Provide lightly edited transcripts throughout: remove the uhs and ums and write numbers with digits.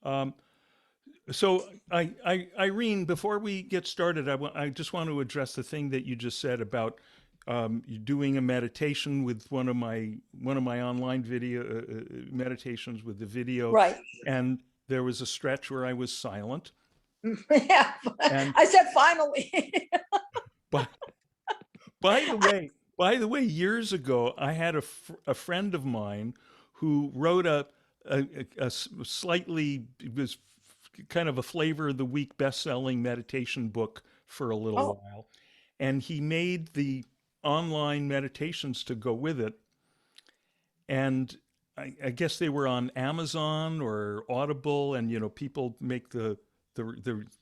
Um, so, Irene, before we get started, I just want to address the thing that you just said about you doing a meditation with one of my online video meditations with the video, Right. and there was a stretch where I was silent. Yeah. And I said finally. by by the way, years ago, I had a friend of mine who wrote a slightly, it was kind of a flavor of the week best-selling meditation book for a little Oh, while, and he made the online meditations to go with it. And I guess they were on Amazon or Audible, and people make the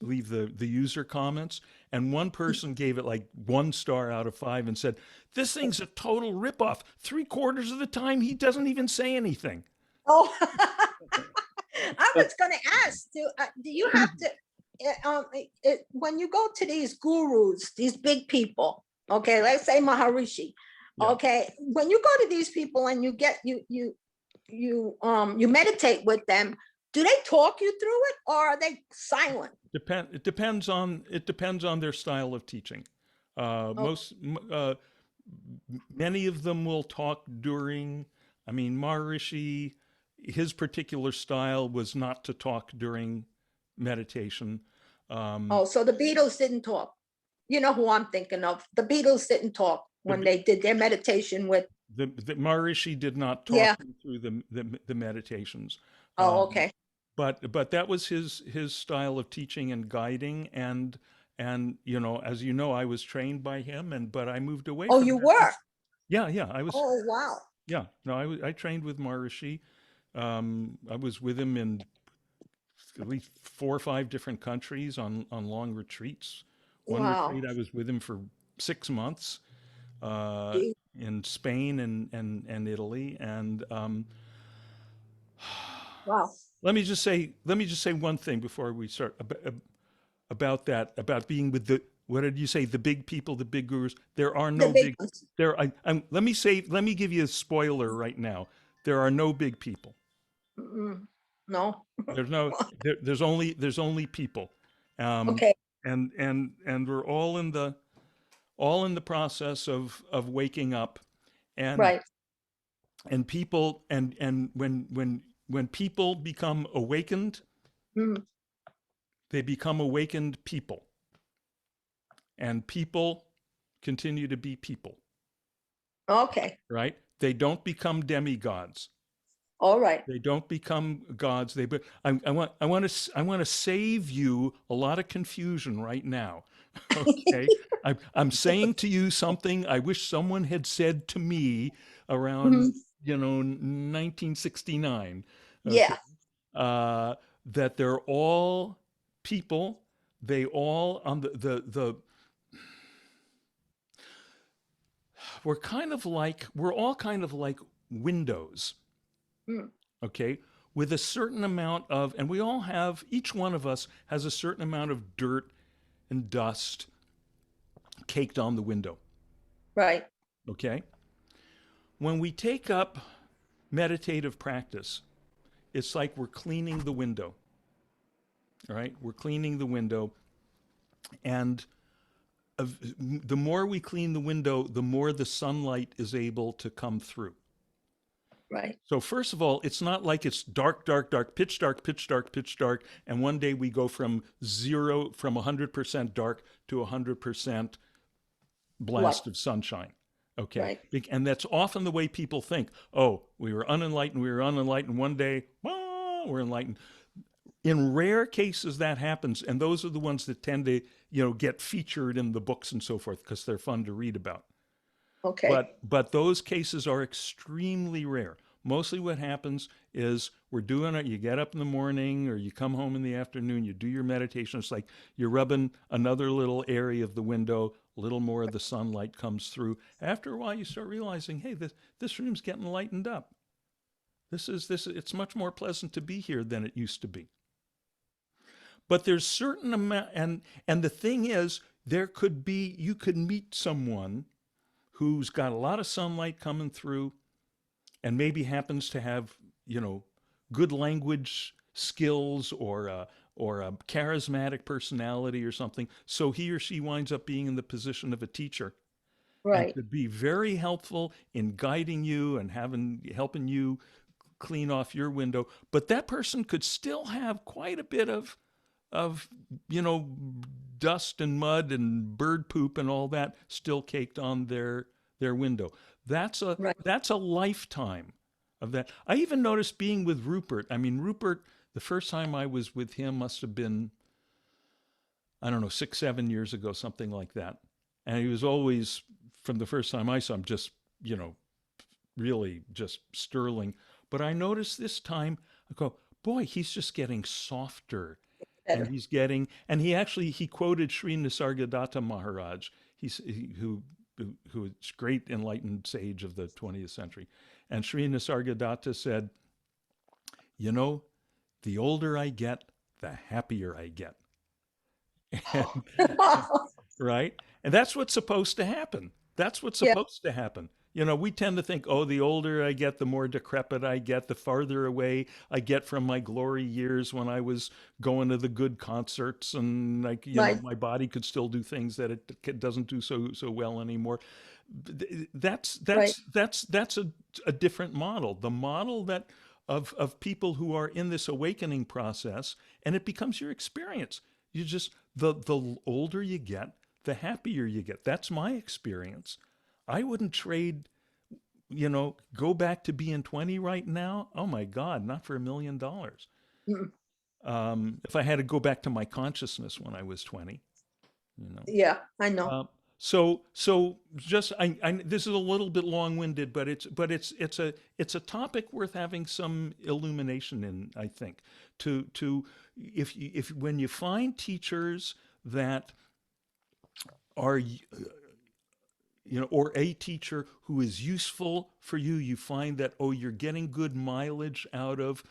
leave the user comments. And one person gave it like 1 star out of 5 and said, "This thing's a total ripoff. 3/4 of the time he doesn't even say anything." oh. I was going to ask, do you have to, when you go to these gurus, these big people, okay, let's say Maharishi, Yeah. okay, when you go to these people and you meditate with them, do they talk you through it or are they silent? It depends on their style of teaching. Oh, Many of them will talk during. I mean, Maharishi, his particular style was not to talk during meditation. Um, oh, so the Beatles didn't talk. You know who I'm thinking of. The Beatles didn't talk when the they did their meditation with, the Maharishi did not talk yeah. me through the meditations. Oh, Um, okay. but that was his style of teaching and guiding, and as you know, I was trained by him, but I moved away Oh, from you that. were. Yeah, I was. Oh, wow. Yeah, no, I trained with Maharishi. I was with him in at least 4 or 5 different countries on long retreats. One Wow. retreat I was with him for 6 months uh, Gee. in Spain and Italy. And Wow. let me just say one thing before we start about that, about being with the, what did you say, the big people, the big gurus. There are The no big big ones. there. Let me give you a spoiler right now. There are no big people. Mm-mm. No. There's no there's only people. um Okay. and we're all in the process of waking up. and Right. and people, and when people become awakened, Mm. they become awakened people, and people continue to be people, Okay. right? They don't become demigods. All right. They don't become gods. But I want to save you a lot of confusion right now. Okay, I'm saying to you something I wish someone had said to me around Mhm. 1969. Okay, Yeah. uh, that they're all people. They all on the we're all kind of like windows. Mm. Okay, with a certain amount of, and we all have, each one of us has a certain amount of dirt and dust caked on the window. Right. Okay, when we take up meditative practice, it's like we're cleaning the window. All right, we're cleaning the window, and the more we clean the window, the more the sunlight is able to come through. Right. So first of all, it's not like it's dark, dark, dark, pitch dark, pitch dark, pitch dark, and one day we go from 100% dark to 100% Light. blast of sunshine. Okay, Right. and that's often the way people think. Oh, we were unenlightened. One day, we're enlightened. In rare cases, that happens, and those are the ones that tend to, get featured in the books and so forth because they're fun to read about. Okay. But those cases are extremely rare. Mostly what happens is we're doing it, you get up in the morning or you come home in the afternoon, you do your meditation. It's like you're rubbing another little area of the window, a little more of the sunlight comes through. After a while you start realizing, hey, this room's getting lightened up. It's much more pleasant to be here than it used to be. But there's certain amount, and the thing is, you could meet someone who's got a lot of sunlight coming through and maybe happens to have, good language skills or a charismatic personality or something. So he or she winds up being in the position of a teacher and Right, could be very helpful in guiding you and helping you clean off your window. But that person could still have quite a bit of you know dust and mud and bird poop and all that still caked on their window. right, That's a lifetime of that. I even noticed being with Rupert. I mean, Rupert, the first time I was with him must have been, I don't know, 6, 7 years ago, something like that. And he was always, from the first time I saw him, just, you know, really just sterling. But I noticed this time, I go, boy, he's just getting softer. And better. and he actually, he quoted Sri Nisargadatta Maharaj, who is great enlightened sage of the 20th century. And Sri Nisargadatta said, you know, the older I get, the happier I get. And right? And that's what's supposed to happen. That's what's Yeah, supposed to happen. You know, we tend to think, oh, the older I get, the more decrepit I get, the farther away I get from my glory years when I was going to the good concerts and like, you know, right, my body could still do things that it doesn't do so well anymore. right. That's a different model. The model that of people who are in this awakening process, and it becomes your experience. You just the older you get, the happier you get. That's my experience. I wouldn't trade, you know, go back to being 20 right now. Oh my God, not for $1 million. Mm, If I had to go back to my consciousness when I was 20, you know. yeah, I know. Uh, so just this is a little bit long-winded, but it's a topic worth having some illumination in. I think to if when you find teachers that are you know, or a teacher who is useful for you, you find that, oh, you're getting good mileage out of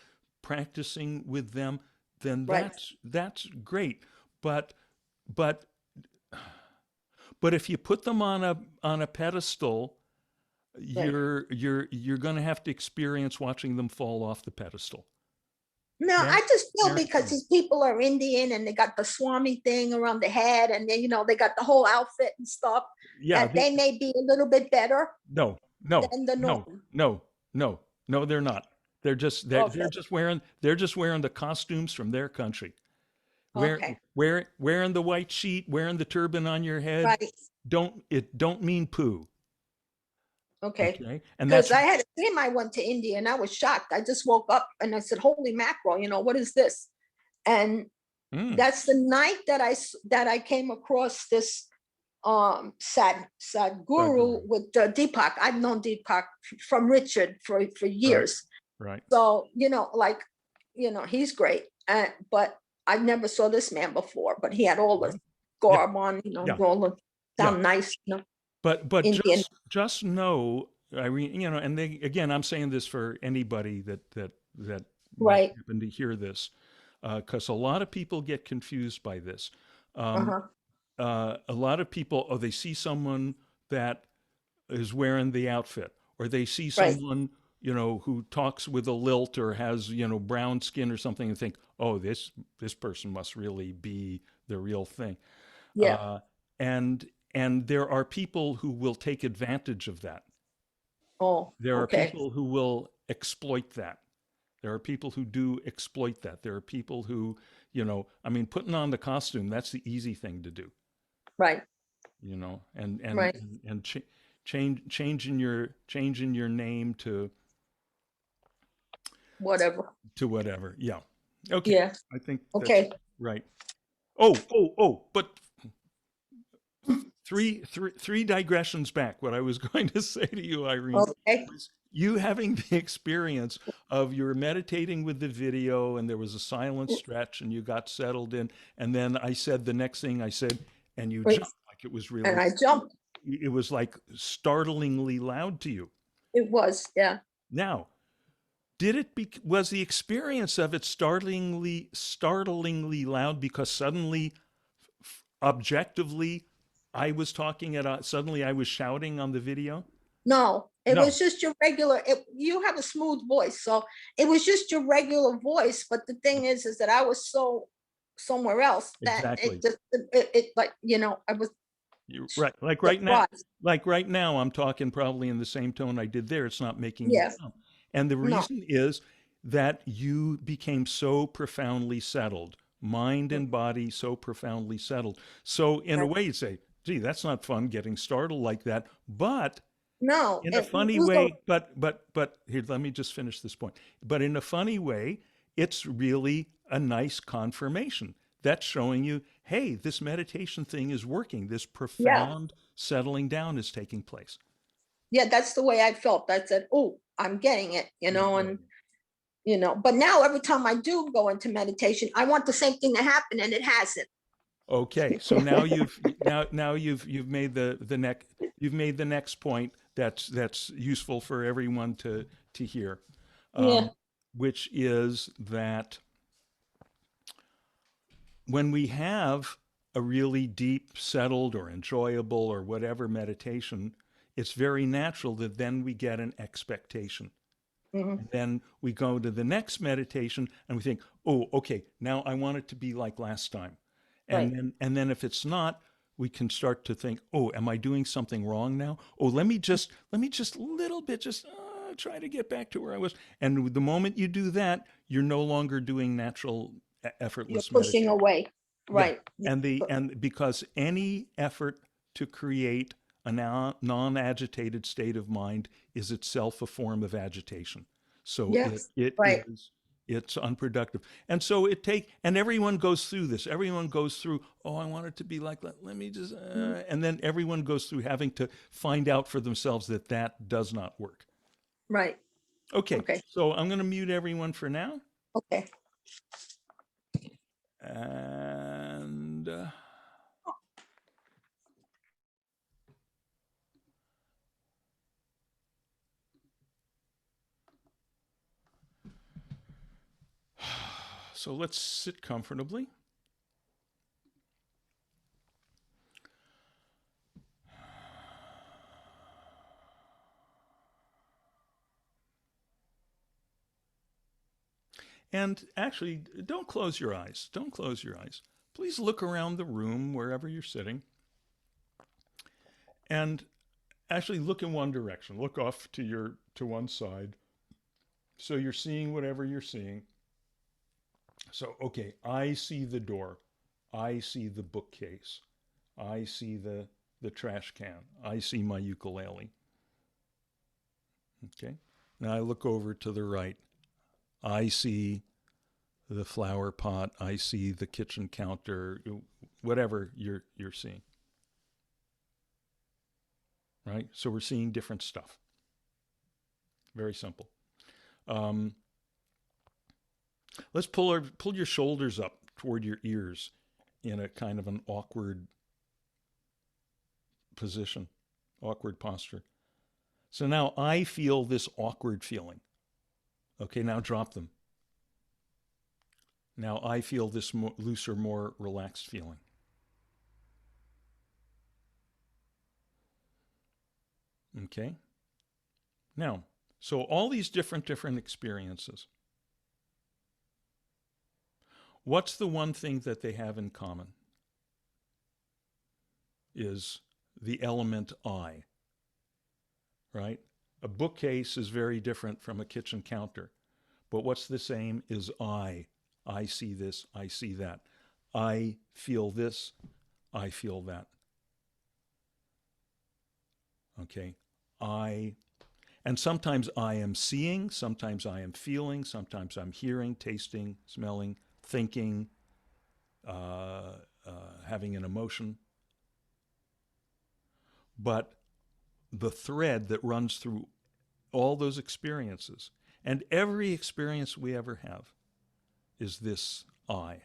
practicing with them, then Right, that's great. But but but if you put them on a pedestal, right. you're going to have to experience watching them fall off the pedestal. No, Gar- I just feel because Guaranteed. these people are Indian and they got the Swami thing around the head and then, they got the whole outfit and stuff, Yeah, that they may be a little bit better no, no, than the no, norm. no, no, no, they're not. Okay, They're just wearing the costumes from their country. okay, Wearing the white sheet, wearing the turban on your head, right, don't mean poo. okay. Okay? And Because that's I had a dream I went to India and I was shocked. I just woke up and I said, holy mackerel, what is this? And mm, that's the night that I came across this the Sadhguru guru. with Deepak. I've known Deepak from Richard for Right, years. right. So, like, he's great. But I never saw this man before, but he had all the Mhm. Yeah, garb on, yeah, all the yeah. sound nice, But Indian. just know, Irene, you know, and they, again, I'm saying this for anybody that might Right. happen to hear this, because a lot of people get confused by this. Um, Uh-huh. a lot of people, oh, they see someone that is wearing the outfit, or they see Right. someone, you know, who talks with a lilt or has, you know, brown skin or something, and think, oh, this person must really be the real thing. Yeah. Uh, and there are people who will take advantage of that. Oh, There are okay. people who will exploit that. There are people who do exploit that. There are people who, you know, I mean, putting on the costume, that's the easy thing to do, Right. you know, Right. and changing your name Whatever. to whatever. Yeah. Okay. Yeah. I think that's Okay. right. But three digressions back. What I was going to say to you, Irene, Okay. was you having the experience of you were meditating with the video and there was a silent stretch and you got settled in. And then I said the next thing I said, and you Wait. jumped like And I jumped. it was like startlingly loud to you. It was, yeah. Now, was the experience of it startlingly loud because suddenly objectively I was talking at suddenly I was shouting on the video? No. It No, was just your regular, you have a smooth voice, so it was just your regular voice. But the thing is that I was so somewhere else that it exactly. just, like, I was You're right. surprised. Like right now, I'm talking probably in the same tone I did there. It's not making you Yes, sound. And the no. reason is that you became so profoundly settled, mind and body so profoundly settled. So in a Right. way, you say, gee, that's not fun getting startled like that. But No, in a it funny was a, way, but here, let me just finish this point. But in a funny way, it's really a nice confirmation. That's showing you, hey, this meditation thing is working. This yeah, profound settling down is taking place. yeah, that's the way I felt. I said, oh, I'm getting it, You're and getting but now every time I do go into meditation, I want the same thing to happen, and it hasn't. it. Okay, so now you've made the next point that's useful for everyone to hear, Yeah. um, which is that when we have a really deep, settled, or enjoyable, or whatever meditation, it's very natural that then we get an expectation. Hmm. And then we go to the next meditation and we think, oh, okay, now I want it to be like last time. Right. And then if it's not, we can start to think, oh, am I doing something wrong now? Oh, let me just a little bit just try to get back to where I was. And the moment you do that, you're no longer doing natural, You're effortless pushing meditation. away. Yeah, Right. and because any effort to create a non-agitated state of mind is itself a form of agitation. So Yes. it Right. is it's unproductive. And so and everyone goes through this. Everyone goes through, oh, I want it to be like that. Let me just Mhm. and then everyone goes through having to find out for themselves that that does not work. Right. Okay, Okay. so I'm going to mute everyone for now. Okay. And so let's sit comfortably. And actually, don't close your eyes. Don't close your eyes. Please look around the room wherever you're sitting and actually look in one direction. Look off to one side. So you're seeing whatever you're seeing. So okay, I see the door. I see the bookcase. I see the trash can. I see my ukulele. Okay? Now I look over to the right. I see the flower pot. I see the kitchen counter. Whatever you're seeing. Right? So we're seeing different stuff. Very simple. Um, let's pull your shoulders up toward your ears in a kind of an awkward position, awkward posture. So now I feel this awkward feeling. Okay, now drop them. Now I feel this looser, more relaxed feeling. Okay. Now, so all these different experiences. What's the one thing that they have in common? Is the element I, right? A bookcase is very different from a kitchen counter. But what's the same is I. I see this, I see that. I feel this, I feel that. Okay. I, and sometimes I am seeing, sometimes I am feeling, sometimes I'm hearing, tasting, smelling, thinking, uh, having an emotion. But the thread that runs through all those experiences and every experience we ever have is this I.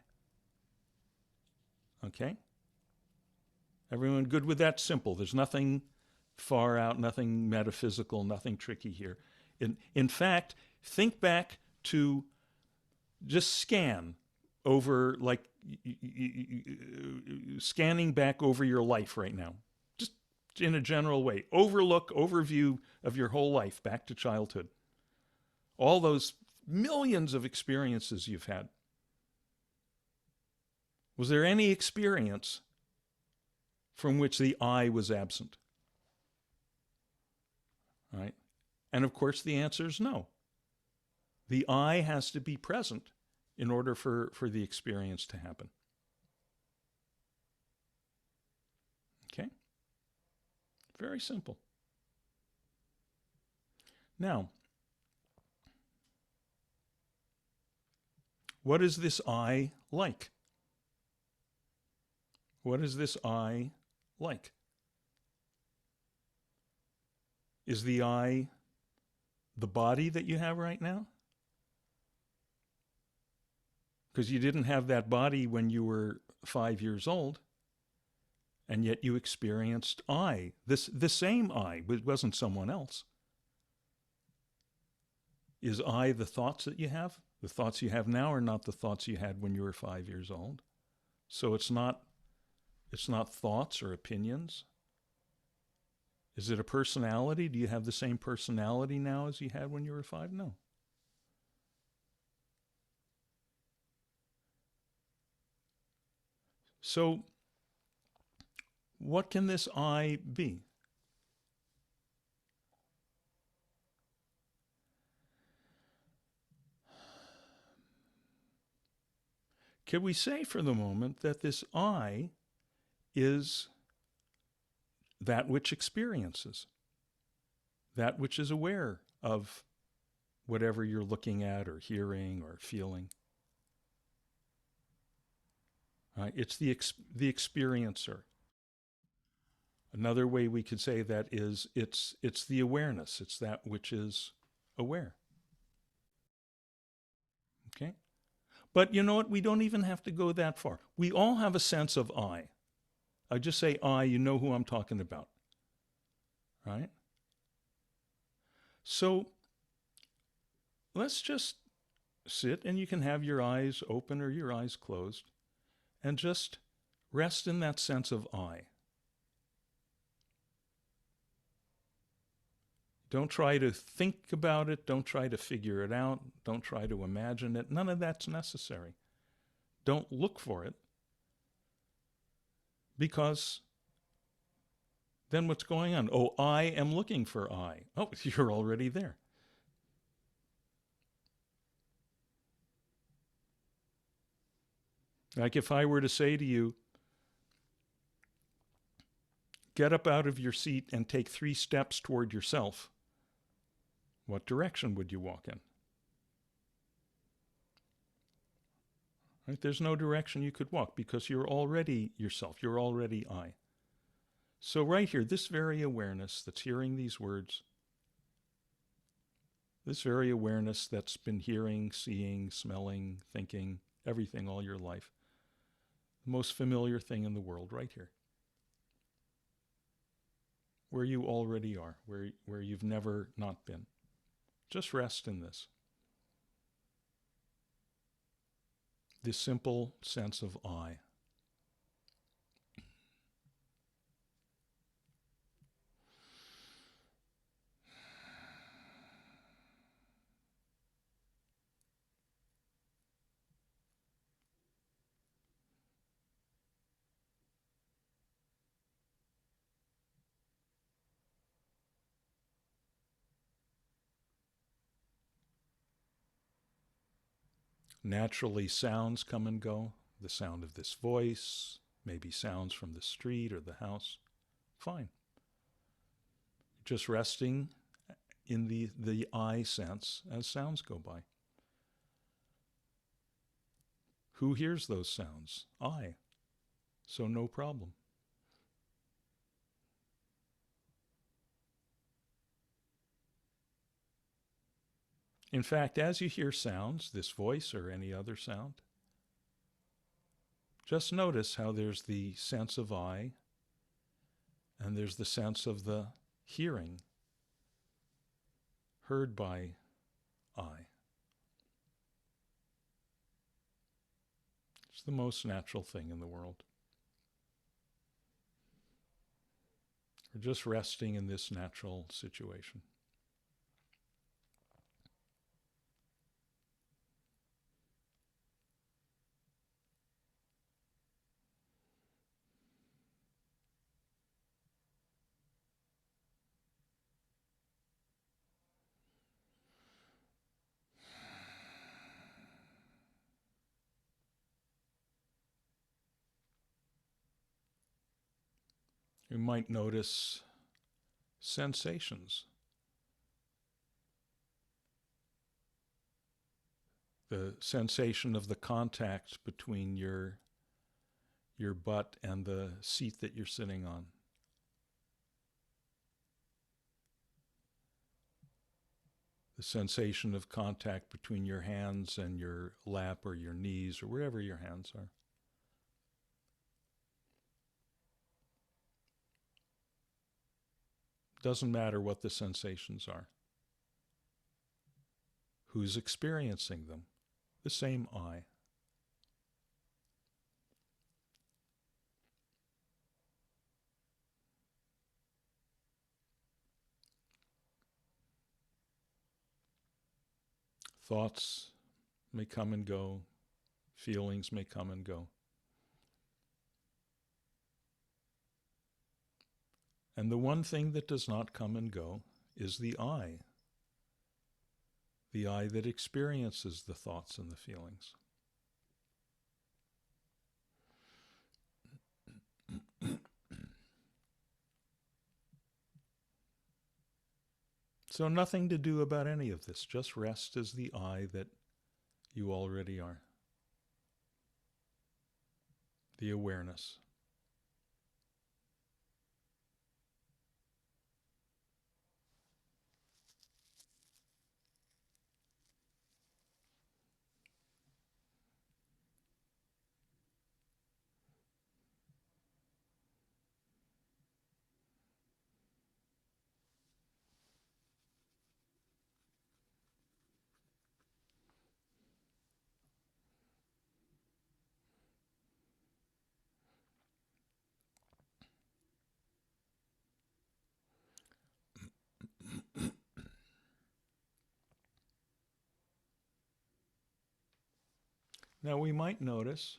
Okay? Everyone good with that? Simple. There's nothing far out, nothing metaphysical, nothing tricky here. In fact, think back to just scan over, like scanning back over your life right now. Just just in a general way, overview of your whole life back to childhood. All those millions of experiences you've had. Was there any experience from which the I was absent? Right? And of course, the answer is no. The I has to be present in order for the experience to happen. Okay? Very simple. Now, what is this I like? What is this I like? Is the I the body that you have right now? Because you didn't have that body when you were 5 years old, and yet you experienced I. The same I. It wasn't someone else. Is I the thoughts that you have? The thoughts you have now are not the thoughts you had when you were 5 years old. So it's not thoughts or opinions. Is it a personality? Do you have the same personality now as you had when you were 5? No. So what can this I be? Can we say for the moment that this I is that which experiences, that which is aware of whatever you're looking at or hearing or feeling? Right? It's the experiencer. Another way we could say that is it's the awareness. It's that which is aware. Okay? But you know what? We don't even have to go that far. We all have a sense of I. I just say I, you know who I'm talking about. Right? So let's just sit, and you can have your eyes open or your eyes closed, and just rest in that sense of I. Don't try to think about it. Don't try to figure it out. Don't try to imagine it. None of that's necessary. Don't look for it, because then what's going on? Oh, I am looking for I. Oh, you're already there. Like if I were to say to you, get up out of your seat and take 3 steps toward yourself, what direction would you walk in? Right? There's no direction you could walk because you're already yourself. You're already I. So right here, this very awareness that's hearing these words, this very awareness that's been hearing, seeing, smelling, thinking, everything all your life, the most familiar thing in the world right here, where you already are, where you've never not been. Just rest in this. This simple sense of I. Naturally, sounds come and go. The sound of this voice, maybe sounds from the street or the house. Fine. Just resting in the I sense as sounds go by. Who hears those sounds? I. So no problem. In fact, as you hear sounds, this voice or any other sound, just notice how there's the sense of I and there's the sense of the hearing, heard by I. It's the most natural thing in the world. We're just resting in this natural situation. You might notice sensations. The sensation of the contact between your butt and the seat that you're sitting on. The sensation of contact between your hands and your lap or your knees or wherever your hands are. Doesn't matter what the sensations are. Who's experiencing them? The same I. Thoughts may come and go. Feelings may come and go. And the one thing that does not come and go is the I that experiences the thoughts and the feelings. So nothing to do about any of this. Just rest as the I that you already are. The awareness. Now we might notice,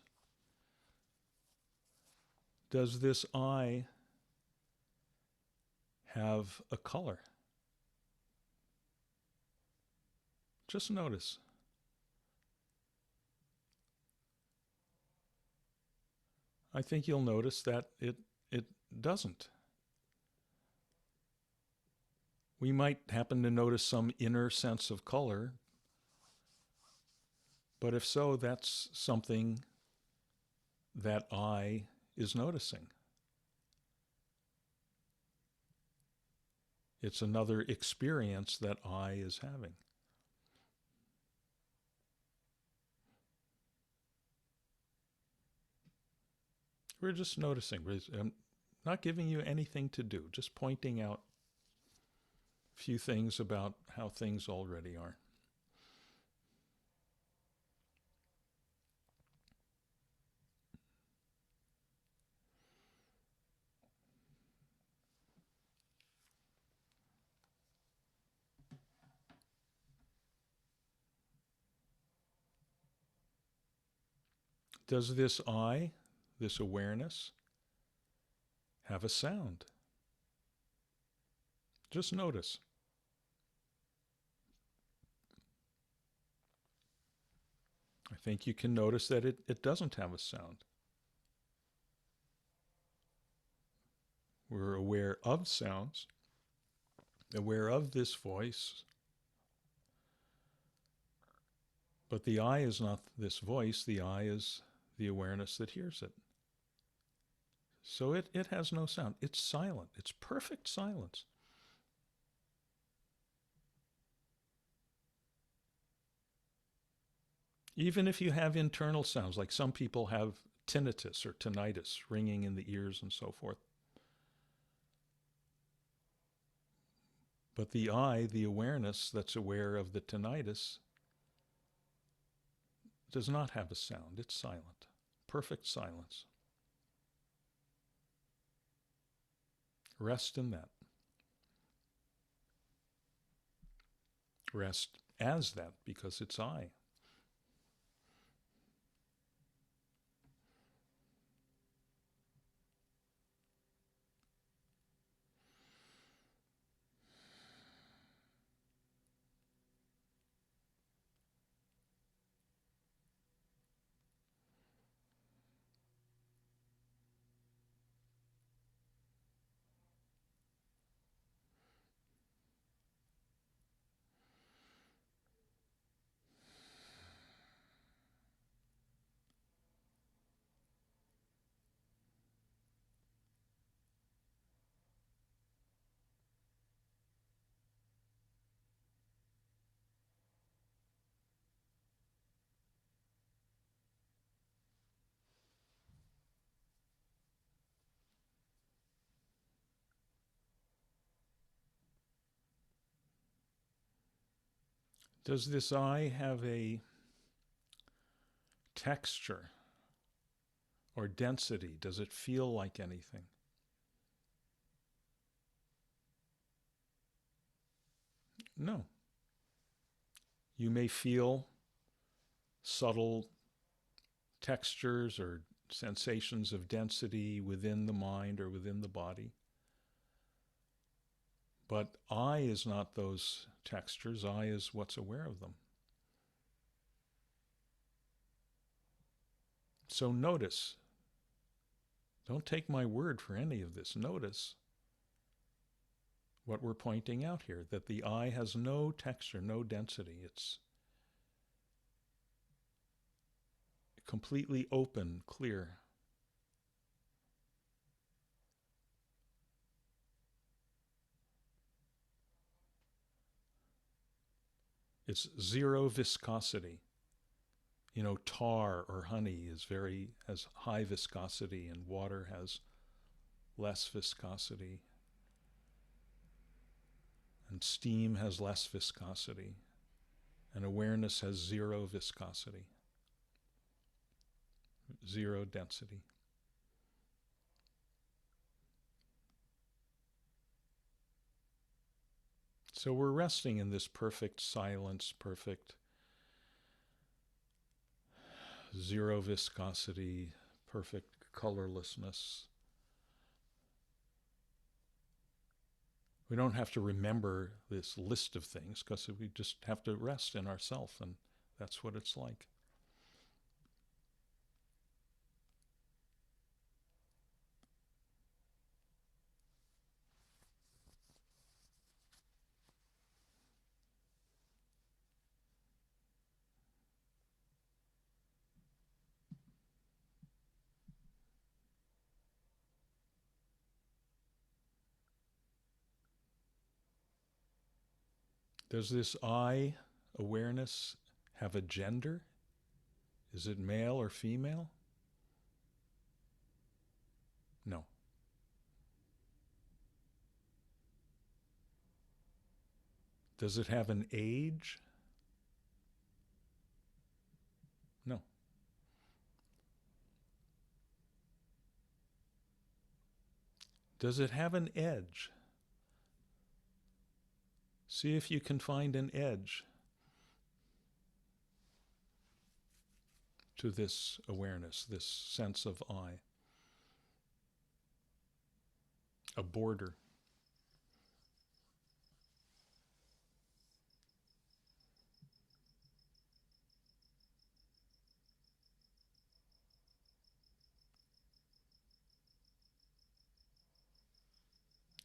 does this I have a color? Just notice. I think you'll notice that it doesn't. We might happen to notice some inner sense of color, but if so, that's something that I is noticing. It's another experience that I is having. We're just noticing. I'm not giving you anything to do, just pointing out a few things about how things already are. Does this I, this awareness, have a sound? Just notice. I think you can notice that it doesn't have a sound. We're aware of sounds, aware of this voice, but the I is not this voice, the I is the awareness that hears it. So it has no sound. It's silent. It's perfect silence. Even if you have internal sounds, like some people have tinnitus or tinnitus, ringing in the ears and so forth. But the I, the awareness that's aware of the tinnitus, does not have a sound. It's silent. Perfect silence. Rest in that. Rest as that, because it's I. Does this I have a texture or density? Does it feel like anything? No. You may feel subtle textures or sensations of density within the mind or within the body. But I is not those textures. I is what's aware of them. So notice. Don't take my word for any of this. Notice what we're pointing out here, that the I has no texture, no density. It's completely open, clear. It's zero viscosity. You know, tar or honey has high viscosity, and water has less viscosity, and steam has less viscosity, and awareness has zero viscosity, zero density. So we're resting in this perfect silence, perfect zero viscosity, perfect colorlessness. We don't have to remember this list of things, because we just have to rest in ourself, and that's what it's like. Does this I awareness have a gender? Is it male or female? No. Does it have an age? No. Does it have an edge? See if you can find an edge to this awareness, this sense of I. A border.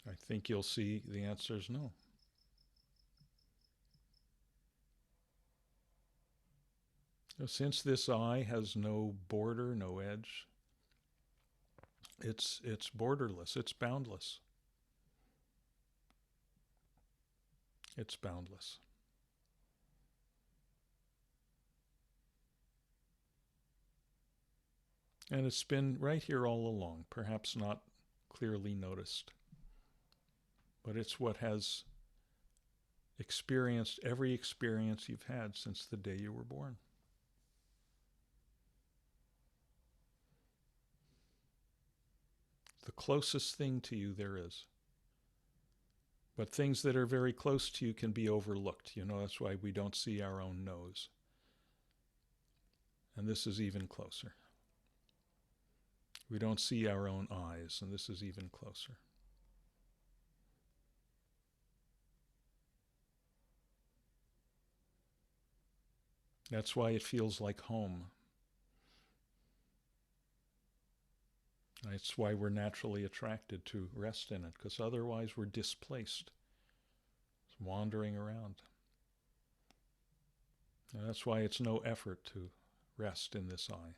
I think you'll see the answer is no. Since this I has no border, no edge, it's borderless, it's boundless. It's boundless. And it's been right here all along, perhaps not clearly noticed. But it's what has experienced every experience you've had since the day you were born. The closest thing to you there is. But things that are very close to you can be overlooked. You know, that's why we don't see our own nose. And this is even closer. We don't see our own eyes, and this is even closer. That's why it feels like home. That's why we're naturally attracted to rest in it, because otherwise we're displaced, wandering around. And that's why it's no effort to rest in this eye.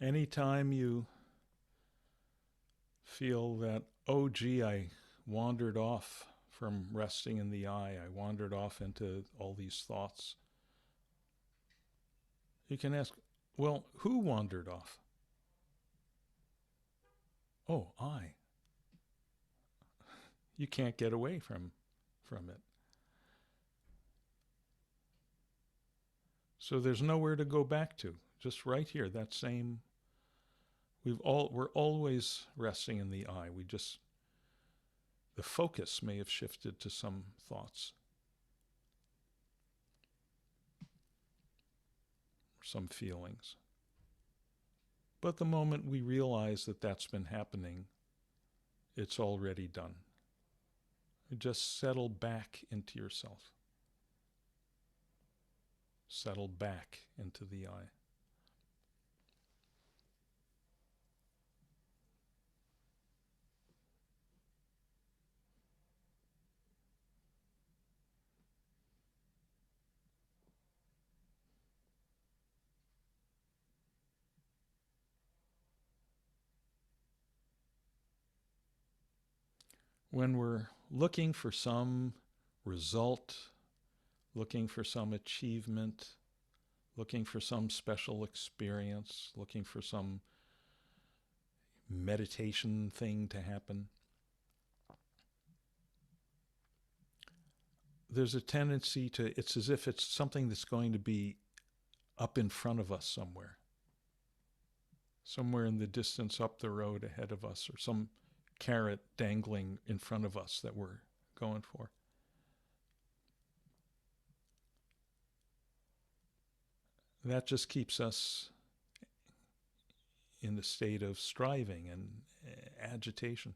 Anytime you feel that, oh, gee, I wandered off from resting in the eye, I wandered off into all these thoughts, you can ask, well, who wandered off? Oh, I. You can't get away from it. So there's nowhere to go back to. Just right here, that same, we're always resting in the I. We just, the focus may have shifted to some thoughts, some feelings. But the moment we realize that that's been happening, it's already done. You just settle back into yourself. Settle back into the I. When we're looking for some result, looking for some achievement, looking for some special experience, looking for some meditation thing to happen, there's a tendency to, it's as if it's something that's going to be up in front of us somewhere, somewhere in the distance up the road ahead of us, or some carrot dangling in front of us that we're going for. That just keeps us in the state of striving and agitation.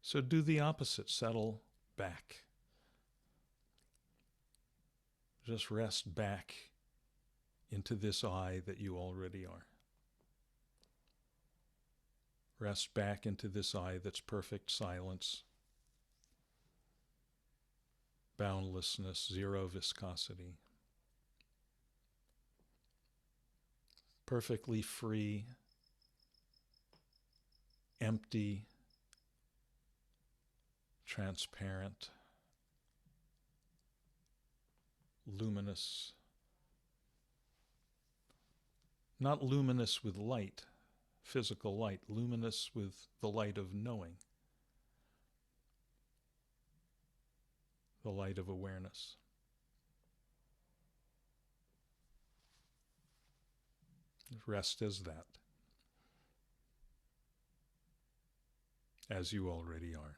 So do the opposite, settle back. Just rest back into this I that you already are. Rest back into this I that's perfect silence, boundlessness, zero viscosity, perfectly free, empty, transparent, luminous. Not luminous with light, physical light, luminous with the light of knowing, the light of awareness. Rest as that, as you already are.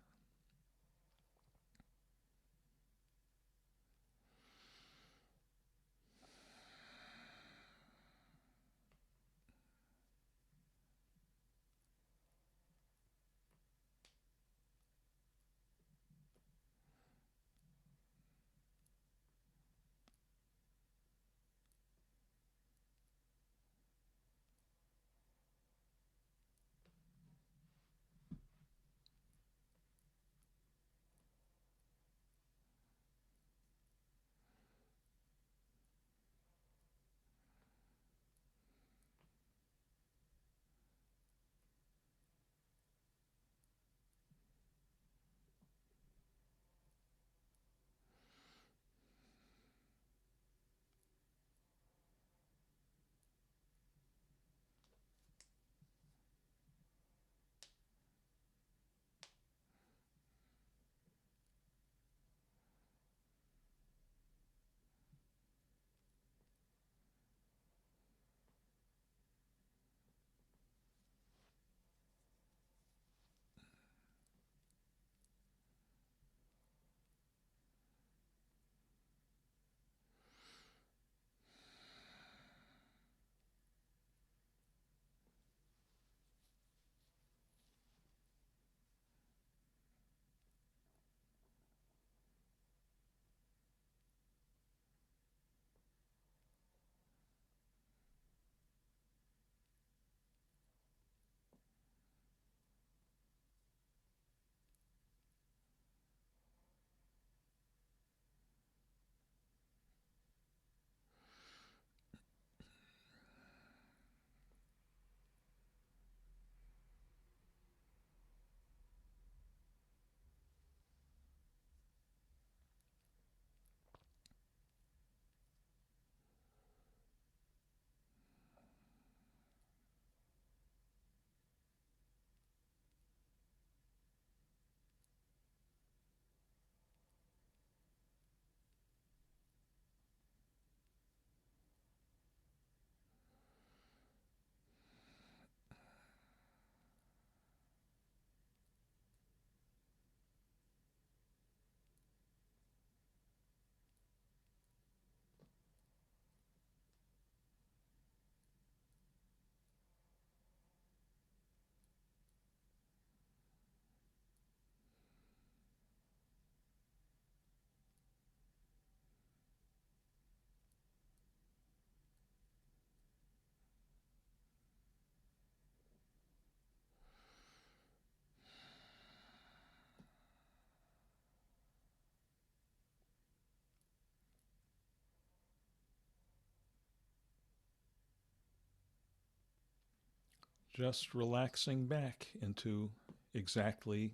Just relaxing back into exactly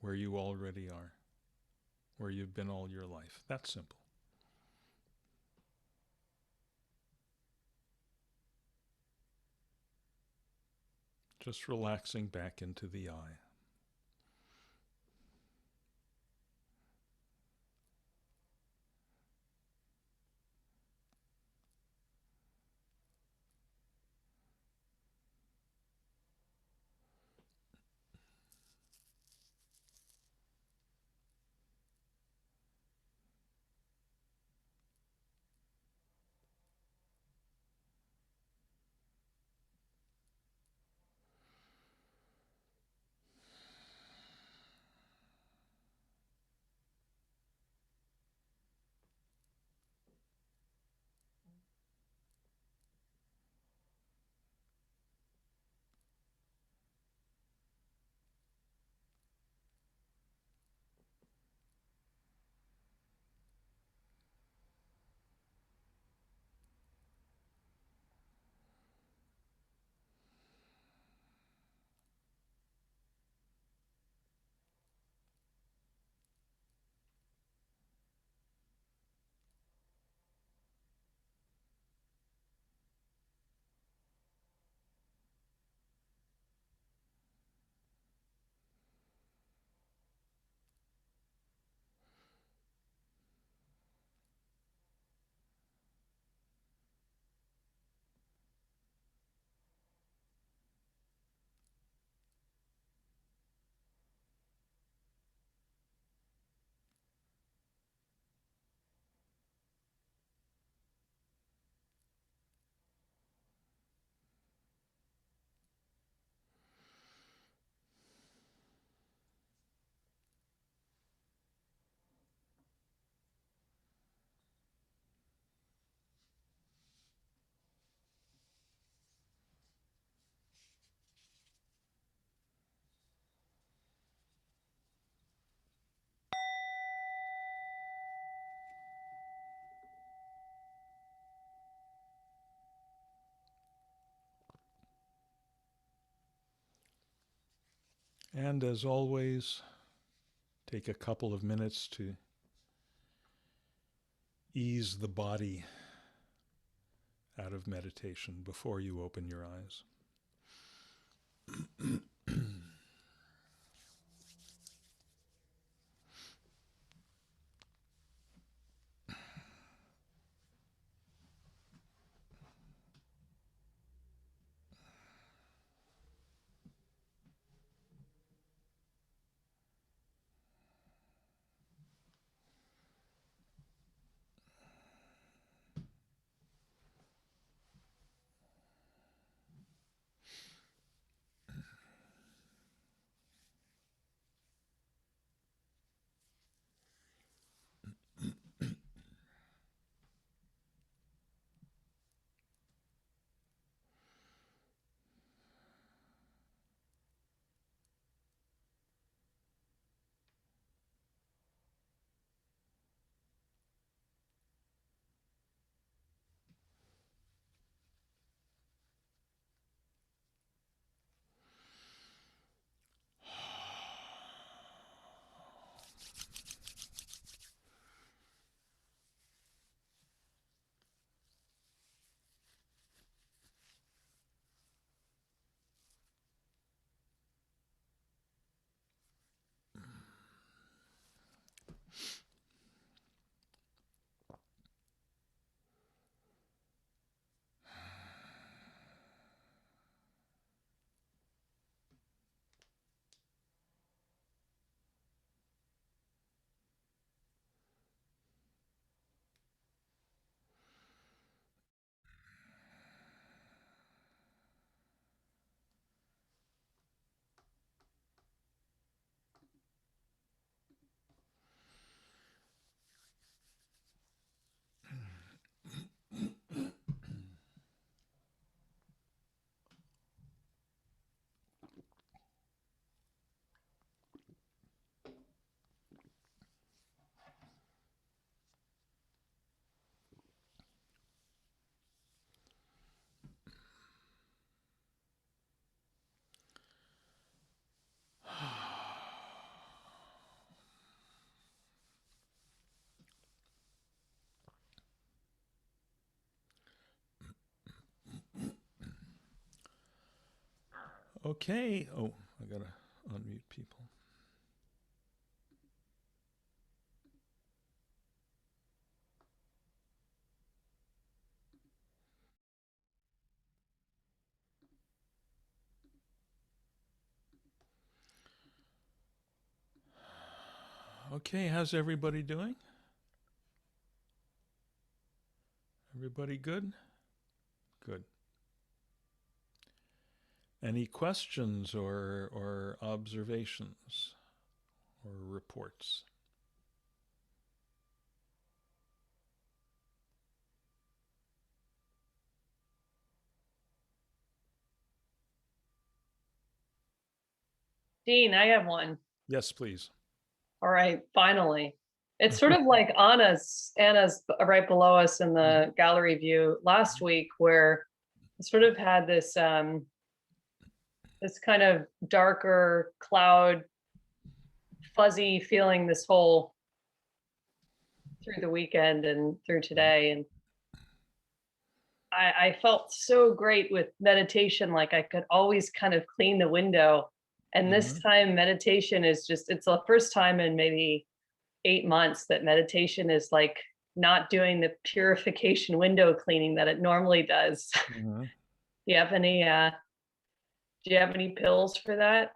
where you already are, where you've been all your life. That's simple. Just relaxing back into the eye. And as always, take a couple of minutes to ease the body out of meditation before you open your eyes. Okay. Oh, I gotta unmute people. Okay, how's everybody doing? Everybody good? Good. Any questions or observations or reports? Dean, I have one. Yes, please. All right, finally. It's sort of like Anna's right below us in the gallery view last week, where I sort of had this kind of darker cloud, fuzzy feeling this whole through the weekend and through today. And I felt so great with meditation, like I could always kind of clean the window. And this time meditation is just, it's the first time in maybe 8 months that meditation is like not doing the purification window cleaning that it normally does. Mm-hmm. Do you have any pills for that?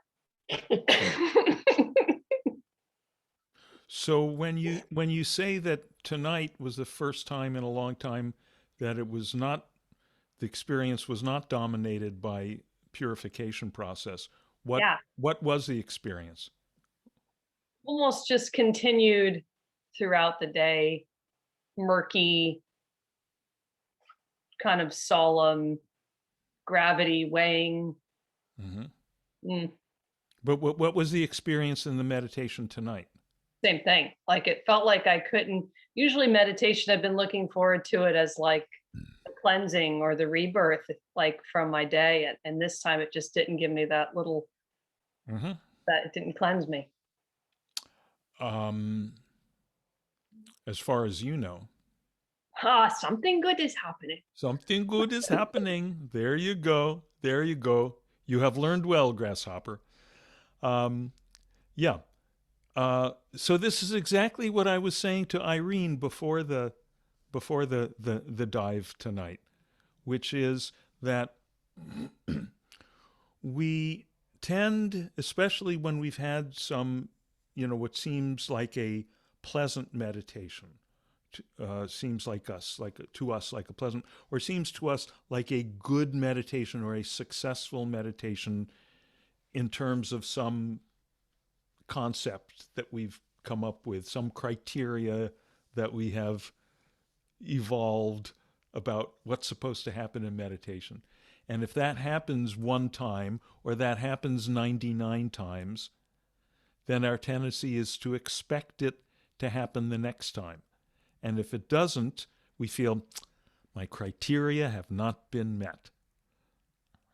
So when you say that tonight was the first time in a long time that it was not the experience was not dominated by purification process, what Yeah, what was the experience? almost just continued throughout the day, murky, kind of solemn, gravity weighing. Mm-hmm. Mm, But what was the experience in the meditation tonight? same thing. Like it felt like I couldn't. Usually, meditation, I've been looking forward to it as like the cleansing or the rebirth, like from my day. And this time, it just didn't give me that little. Mm-hmm. That it didn't cleanse me. Um, as far as you know, Ah, something good is happening. something good is happening. There you go. There you go. You have learned well, grasshopper. Um, yeah. So this is exactly what I was saying to Irene before the dive tonight, which is that we tend, especially when we've had some, what seems like a pleasant meditation, seems like to us like a pleasant, or seems to us like a good meditation or a successful meditation in terms of some concept that we've come up with, some criteria that we have evolved about what's supposed to happen in meditation. And if that happens one time or that happens 99 times, then our tendency is to expect it to happen the next time. And if it doesn't, we feel my criteria have not been met,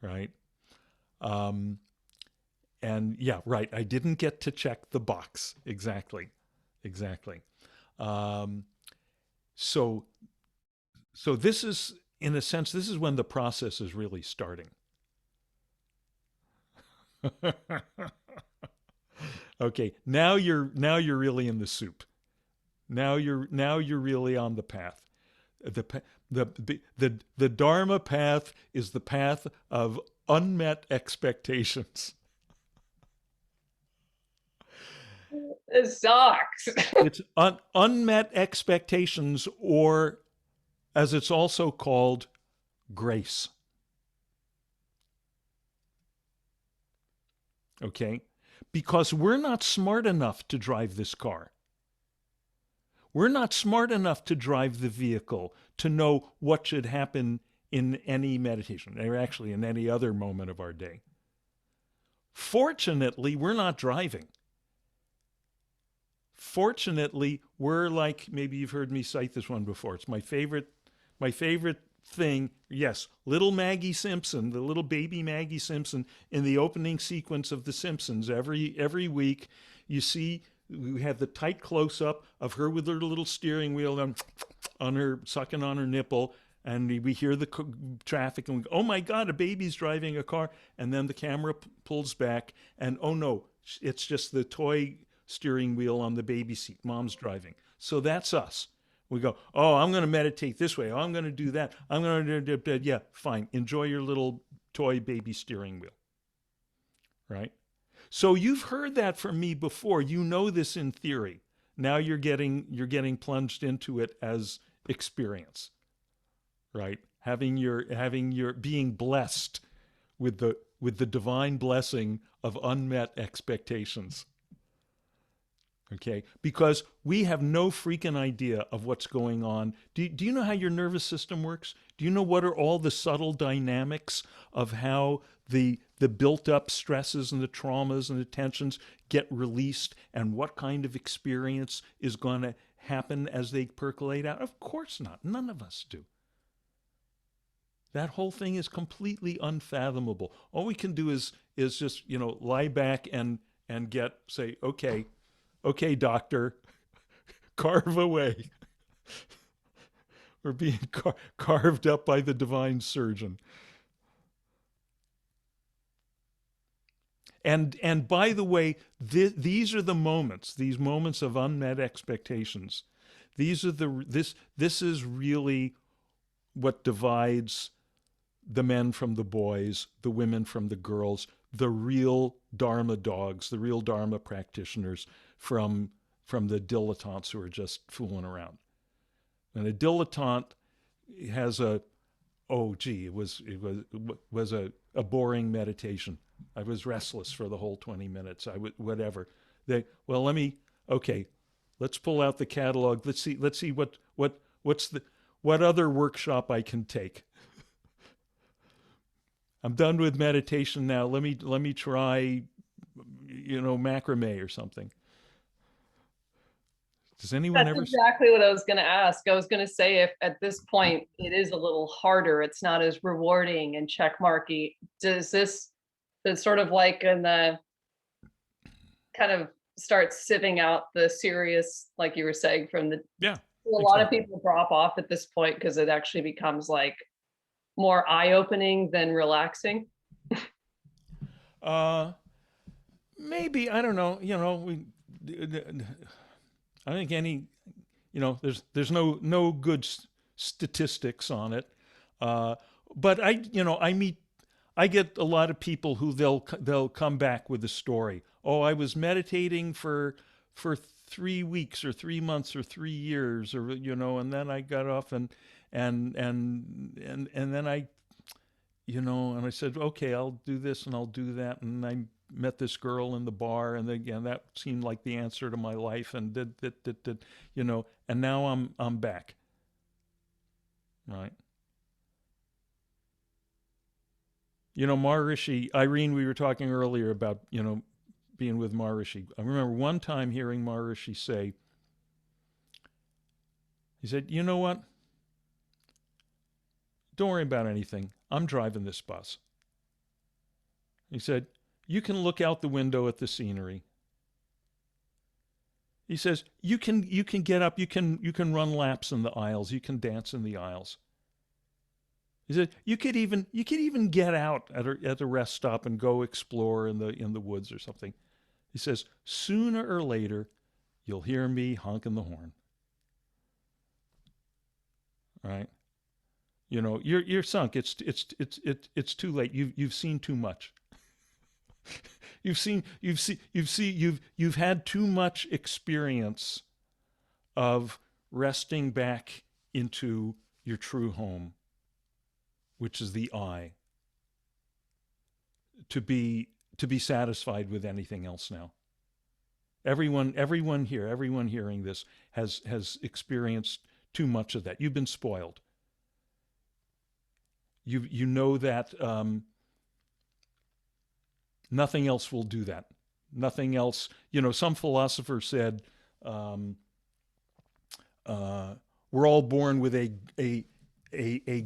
right? Um, and yeah, right. I didn't get to check the box. Exactly. Exactly. Um, so, so this is, in a sense, this is when the process is really starting. Okay. Now you're really in the soup. Now you're really on the path. The the Dharma path is the path of unmet expectations. It sucks. It's unmet expectations, or as it's also called, grace. Okay? Because we're not smart enough to drive this car. We're not smart enough to drive the vehicle to know what should happen in any meditation, or actually in any other moment of our day. Fortunately, we're not driving. Fortunately, we're like, maybe you've heard me cite this one before. It's my favorite thing. Yes, little Maggie Simpson, the little baby Maggie Simpson in the opening sequence of The Simpsons. Every week, you see we have the tight close up of her with her little steering wheel on her sucking on her nipple, and we hear the traffic, and we go, oh my God, a baby's driving a car. And then the camera pulls back, and oh no, it's just the toy steering wheel on the baby seat. Mom's driving. So that's us. We go, oh, I'm going to meditate this way. Oh, I'm going to do that. I'm going to do, yeah, fine. Enjoy your little toy baby steering wheel. Right? So you've heard that from me before. You know this in theory. Now you're getting plunged into it as experience. Right? Having your being blessed with the divine blessing of unmet expectations. Okay, because we have no freaking idea of what's going on. Do you know how your nervous system works? Do you know what are all the subtle dynamics of how the built up stresses and the traumas and the tensions get released, and what kind of experience is going to happen as they percolate out? Of course not. None of us do. That whole thing is completely unfathomable. All we can do is just, lie back and say, okay, doctor, carve away. We're being carved up by the divine surgeon. And by the way, these are the moments, these moments of unmet expectations. This is really what divides the men from the boys, the women from the girls, the real Dharma dogs, the real Dharma practitioners from the dilettantes who are just fooling around. And a dilettante has it was a boring meditation. I was restless for the whole 20 minutes. Whatever. Let's pull out the catalog. Let's see what other workshop I can take. I'm done with meditation now. Let me try, macrame or something. Does anyone That's ever? exactly what I was going to ask. I was going to say, if at this point it is a little harder, it's not as rewarding and checkmarky. Does this, it's sort of like in the kind of start sieving out the serious, like you were saying, from the, Yeah. a lot of people drop off at this point because it actually becomes like more eye-opening than relaxing. Maybe, I don't know. I think there's no good statistics on it. But I get a lot of people who they'll come back with a story. Oh, I was meditating for 3 weeks or 3 months or 3 years, or and then I got off and then I and I said, okay, I'll do this and I'll do that, and I met this girl in the bar, and again that seemed like the answer to my life, and did and now I'm back. Right. Maharishi, Irene, we were talking earlier about, being with Maharishi. I remember one time hearing Maharishi say, he said, you know what? Don't worry about anything. I'm driving this bus. He said, you can look out the window at the scenery. He says, you can get up, you can run laps in the aisles, you can dance in the aisles. He said, you could even get out at a rest stop and go explore in the woods or something. He says, sooner or later, you'll hear me honking the horn. Right? You're sunk. It's too late. You've seen too much. You've had too much experience of resting back into your true home, which is the I, to be satisfied with anything else now. Everyone here, everyone hearing this has experienced too much of that. You've been spoiled. You know that nothing else will do that. Nothing else. Some philosopher said, we're all born with a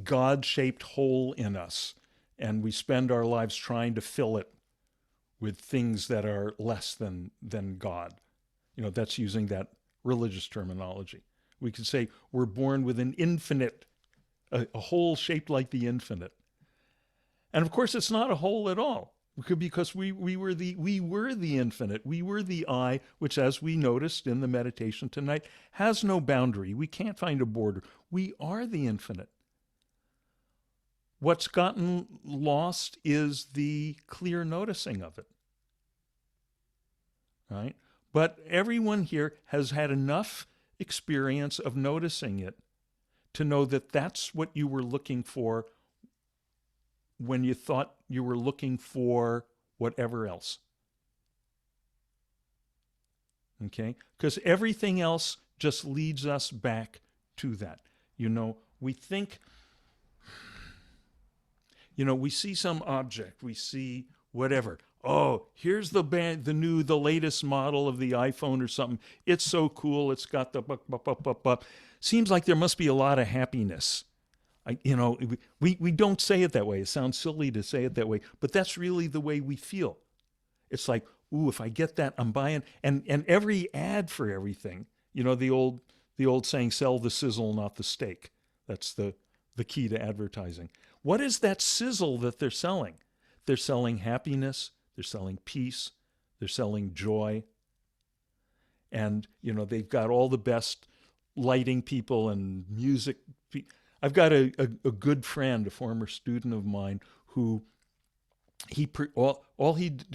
God-shaped hole in us, and we spend our lives trying to fill it with things that are less than God. That's using that religious terminology. We could say we're born with an infinite a hole shaped like the infinite. And of course, it's not a hole at all, because we were the infinite. We were the I, which, as we noticed in the meditation tonight, has no boundary. We can't find a border. We are the infinite. What's gotten lost is the clear noticing of it, right? But everyone here has had enough experience of noticing it to know that that's what you were looking for when you thought you were looking for whatever else. Okay? Because everything else just leads us back to that. We think, we see some object, we see whatever. Oh, here's the latest model of the iPhone or something. It's so cool. It's got the seems like there must be a lot of happiness. We don't say it that way. It sounds silly to say it that way, but that's really the way we feel. It's like, ooh, if I get that, I'm buying. And every ad for everything, the old saying, sell the sizzle, not the steak. That's the key to advertising. What is that sizzle that they're selling? They're selling happiness. They're selling peace. They're selling joy. And, they've got all the best lighting people and music. I've got a good friend, a former student of mine, who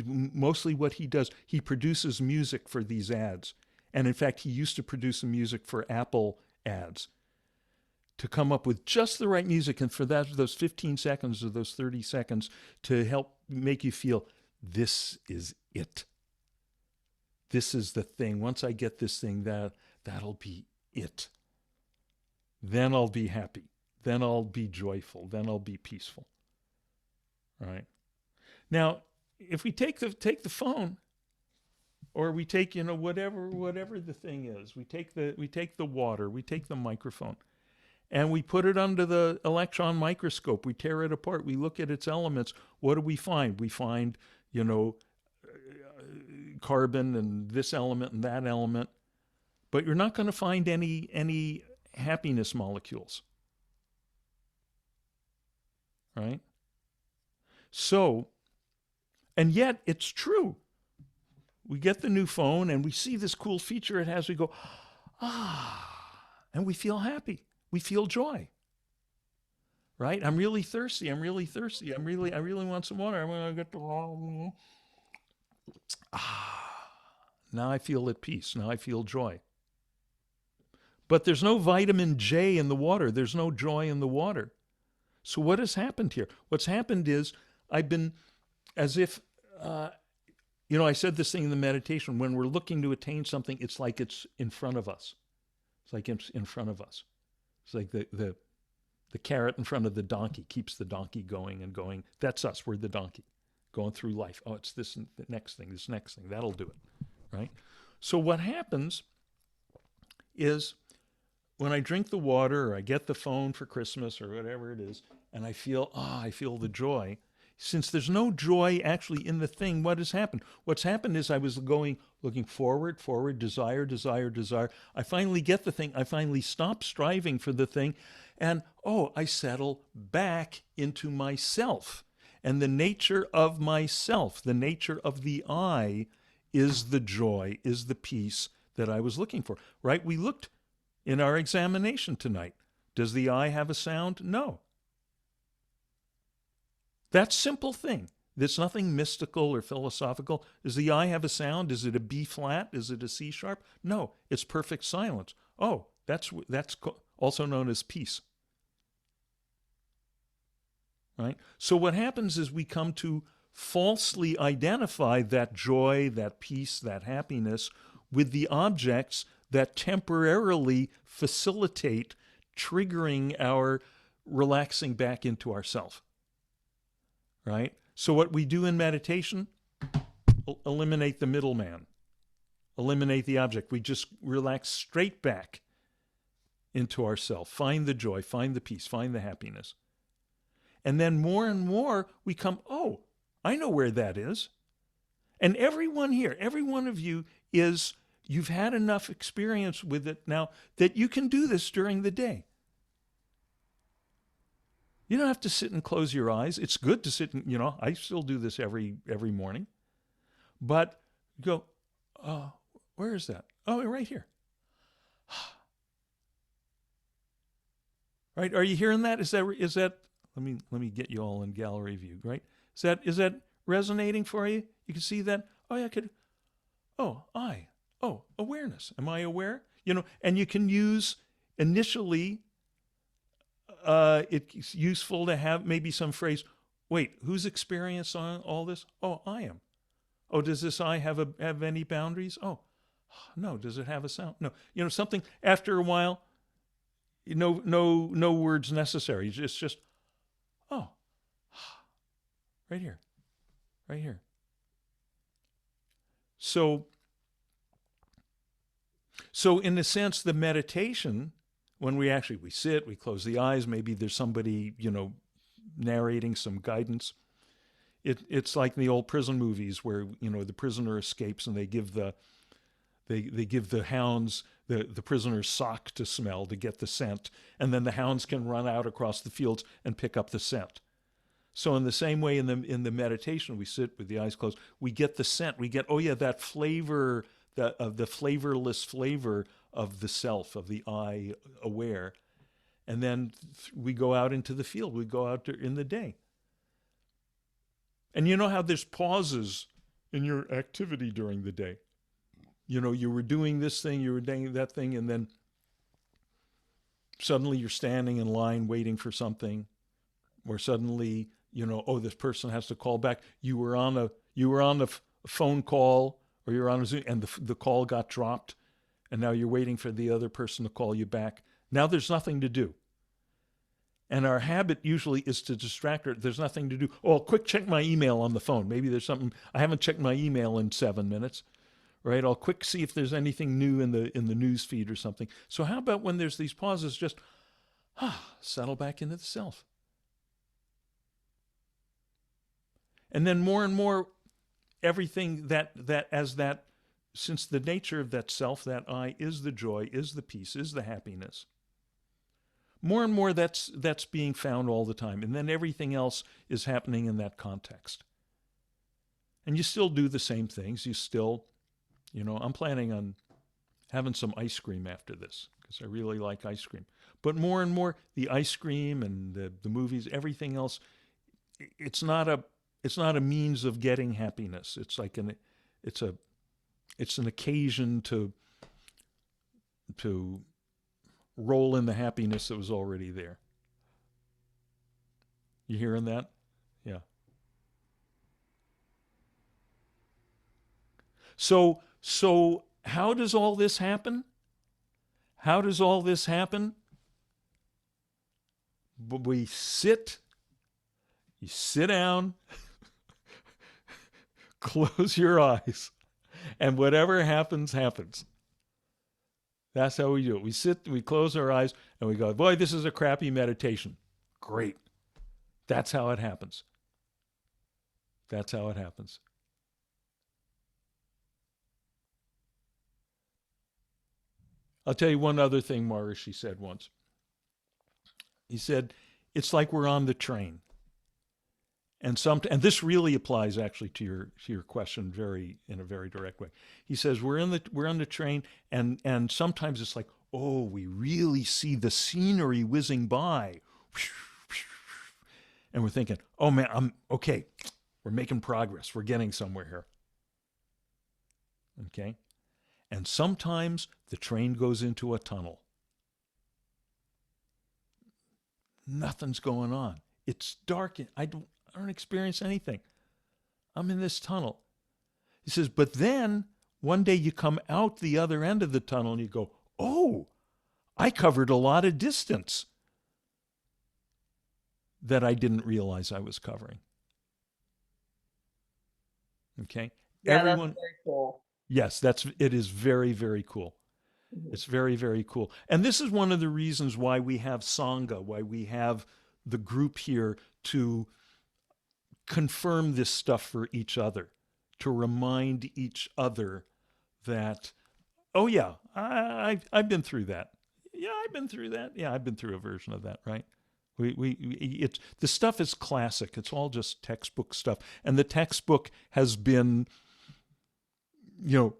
mostly what he does, he produces music for these ads. And in fact, he used to produce the music for Apple ads, to come up with just the right music, and for those 15 seconds or those 30 seconds to help make you feel, this is it. This is the thing. Once I get this thing, that'll be it. Then I'll be happy. Then I'll be joyful. Then I'll be peaceful. Right? Now, if we take the phone, or we take, whatever the thing is, we take the water, we take the microphone, and we put it under the electron microscope. We tear it apart. We look at its elements. What do we find? We find, carbon and this element and that element, but you're not going to find any happiness molecules, right? So, and yet it's true. We get the new phone and we see this cool feature it has. We go, and we feel happy. We feel joy, right? I'm really thirsty. I really want some water. I'm going to get the, now I feel at peace. Now I feel joy. But there's no vitamin J in the water. There's no joy in the water. So what has happened here? What's happened is I've been, as if, I said this thing in the meditation, when we're looking to attain something, it's like it's in front of us. It's like it's in front of us. It's like the carrot in front of the donkey keeps the donkey going and going. That's us. We're the donkey going through life. Oh, it's this and the next thing, this next thing. That'll do it, right? So what happens is when I drink the water or I get the phone for Christmas or whatever it is, and I feel the joy. Since there's no joy actually in the thing, what has happened? What's happened is I was looking forward, desire. I finally get the thing. I finally stop striving for the thing. And, I settle back into myself. And the nature of myself, the nature of the I, is the joy, is the peace that I was looking for, right? We looked in our examination tonight. Does the I have a sound? No. That simple thing. There's nothing mystical or philosophical. Does the I have a sound? Is it a B flat? Is it a C sharp? No, it's perfect silence. Oh, that's also known as peace. Right? So what happens is we come to falsely identify that joy, that peace, that happiness with the objects that temporarily facilitate triggering our relaxing back into ourself. Right? So what we do in meditation, eliminate the middleman, eliminate the object. We just relax straight back into ourself. Find the joy, find the peace, find the happiness. And then more and more we come, I know where that is. And everyone here, every one of you you've had enough experience with it now that you can do this during the day. You don't have to sit and close your eyes. It's good to sit and, I still do this every morning. But go, uh, where is that? Oh, right here. Right? Are you hearing that? Is that let me get you all in gallery view, right? Is that resonating for you? You can see that? Oh yeah, I could awareness. Am I aware? And you can use initially it's useful to have maybe some phrase, wait, who's experienced on all this? Oh, I am. Oh, does this I have any boundaries? Oh, no. Does it have a sound? No. Something after a while, no words necessary. It's just, oh, right here, right here. So in a sense, the meditation, when we sit, we close the eyes, maybe there's somebody, narrating some guidance. It's like in the old prison movies where, the prisoner escapes and they give the hounds the prisoner's sock to smell to get the scent, and then the hounds can run out across the fields and pick up the scent. So in the same way, in the meditation, we sit with the eyes closed. We get the scent. We get, oh yeah, that flavor, the flavorless flavor of the self, of the I aware, and then we go out into the field. We go out in the day, and you know how there's pauses in your activity during the day. You were doing this thing, you were doing that thing, and then suddenly you're standing in line waiting for something, or suddenly oh, this person has to call back. You were on a phone call, or you're on a Zoom, and the call got dropped, and now you're waiting for the other person to call you back. Now there's nothing to do. And our habit usually is to distract her. There's nothing to do. Oh, I'll quick check my email on the phone. Maybe there's something. I haven't checked my email in 7 minutes. Right? I'll quick see if there's anything new in the news feed or something. So how about when there's these pauses, just settle back into the self. And then more and more, everything that since the nature of that self, that I, is the joy, is the peace, is the happiness. More and more that's being found all the time. And then everything else is happening in that context. And you still do the same things. You still, I'm planning on having some ice cream after this because I really like ice cream. But more and more, the ice cream and the movies, everything else, it's not a means of getting happiness. It's like it's an occasion to roll in the happiness that was already there. You hearing that? Yeah. So how does all this happen? How does all this happen? You sit down, close your eyes, and whatever happens, happens. That's how we do it. We sit, we close our eyes, and we go, boy, this is a crappy meditation. Great. That's how it happens. That's how it happens. I'll tell you one other thing Maharishi said once. He said, it's like we're on the train. And this really applies actually to your question in a very direct way. He says we're on the train, and sometimes it's like, oh, we really see the scenery whizzing by, and we're thinking, oh man, I'm okay. We're making progress. We're getting somewhere here. Okay, and sometimes the train goes into a tunnel. Nothing's going on. It's dark. I don't experience anything. I'm in this tunnel. He says, but then one day you come out the other end of the tunnel and you go, oh, I covered a lot of distance that I didn't realize I was covering. Okay. Yeah, that's very cool. Yes, it is very, very cool. Mm-hmm. It's very, very cool. And this is one of the reasons why we have Sangha, why we have the group here to confirm this stuff for each other, to remind each other that, oh yeah, I've been through that. Yeah, I've been through that. Yeah, I've been through a version of that, right? It's the stuff is classic. It's all just textbook stuff, and the textbook has been,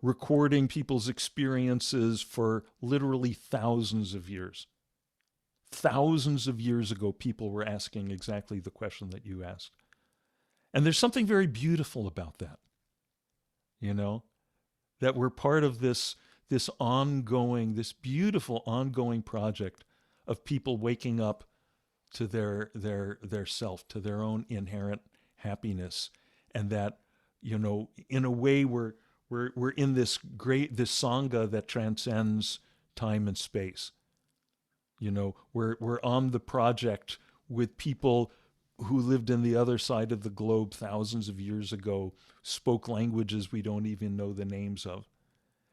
recording people's experiences for literally thousands of years. Thousands of years ago, people were asking exactly the question that you asked, and there's something very beautiful about that. You know, that we're part of this beautiful ongoing project of people waking up to their self, to their own inherent happiness, and that, in a way, we're in this sangha that transcends time and space. We're on the project with people who lived in the other side of the globe thousands of years ago, spoke languages we don't even know the names of,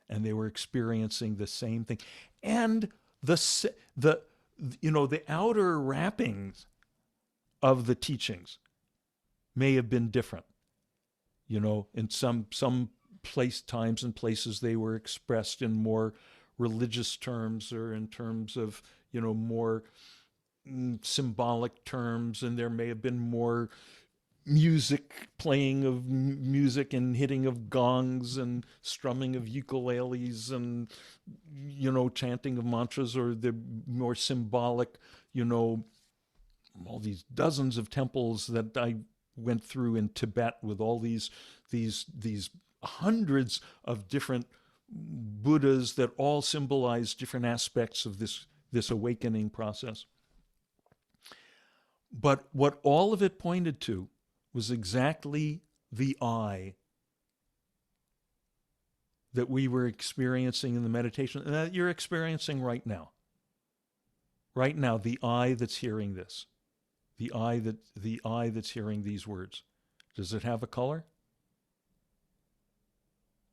and they were experiencing the same thing. And the outer wrappings of the teachings may have been different. In some times and places, they were expressed in more religious terms, or in terms of more symbolic terms, and there may have been more playing of music and hitting of gongs and strumming of ukuleles and chanting of mantras, or the more symbolic, all these dozens of temples that I went through in Tibet, with all these hundreds of different Buddhas that all symbolize different aspects of this awakening process. But what all of it pointed to was exactly the I that we were experiencing in the meditation, and that you're experiencing right now. Right now, the I that's hearing this, the I that's hearing these words. Does it have a color?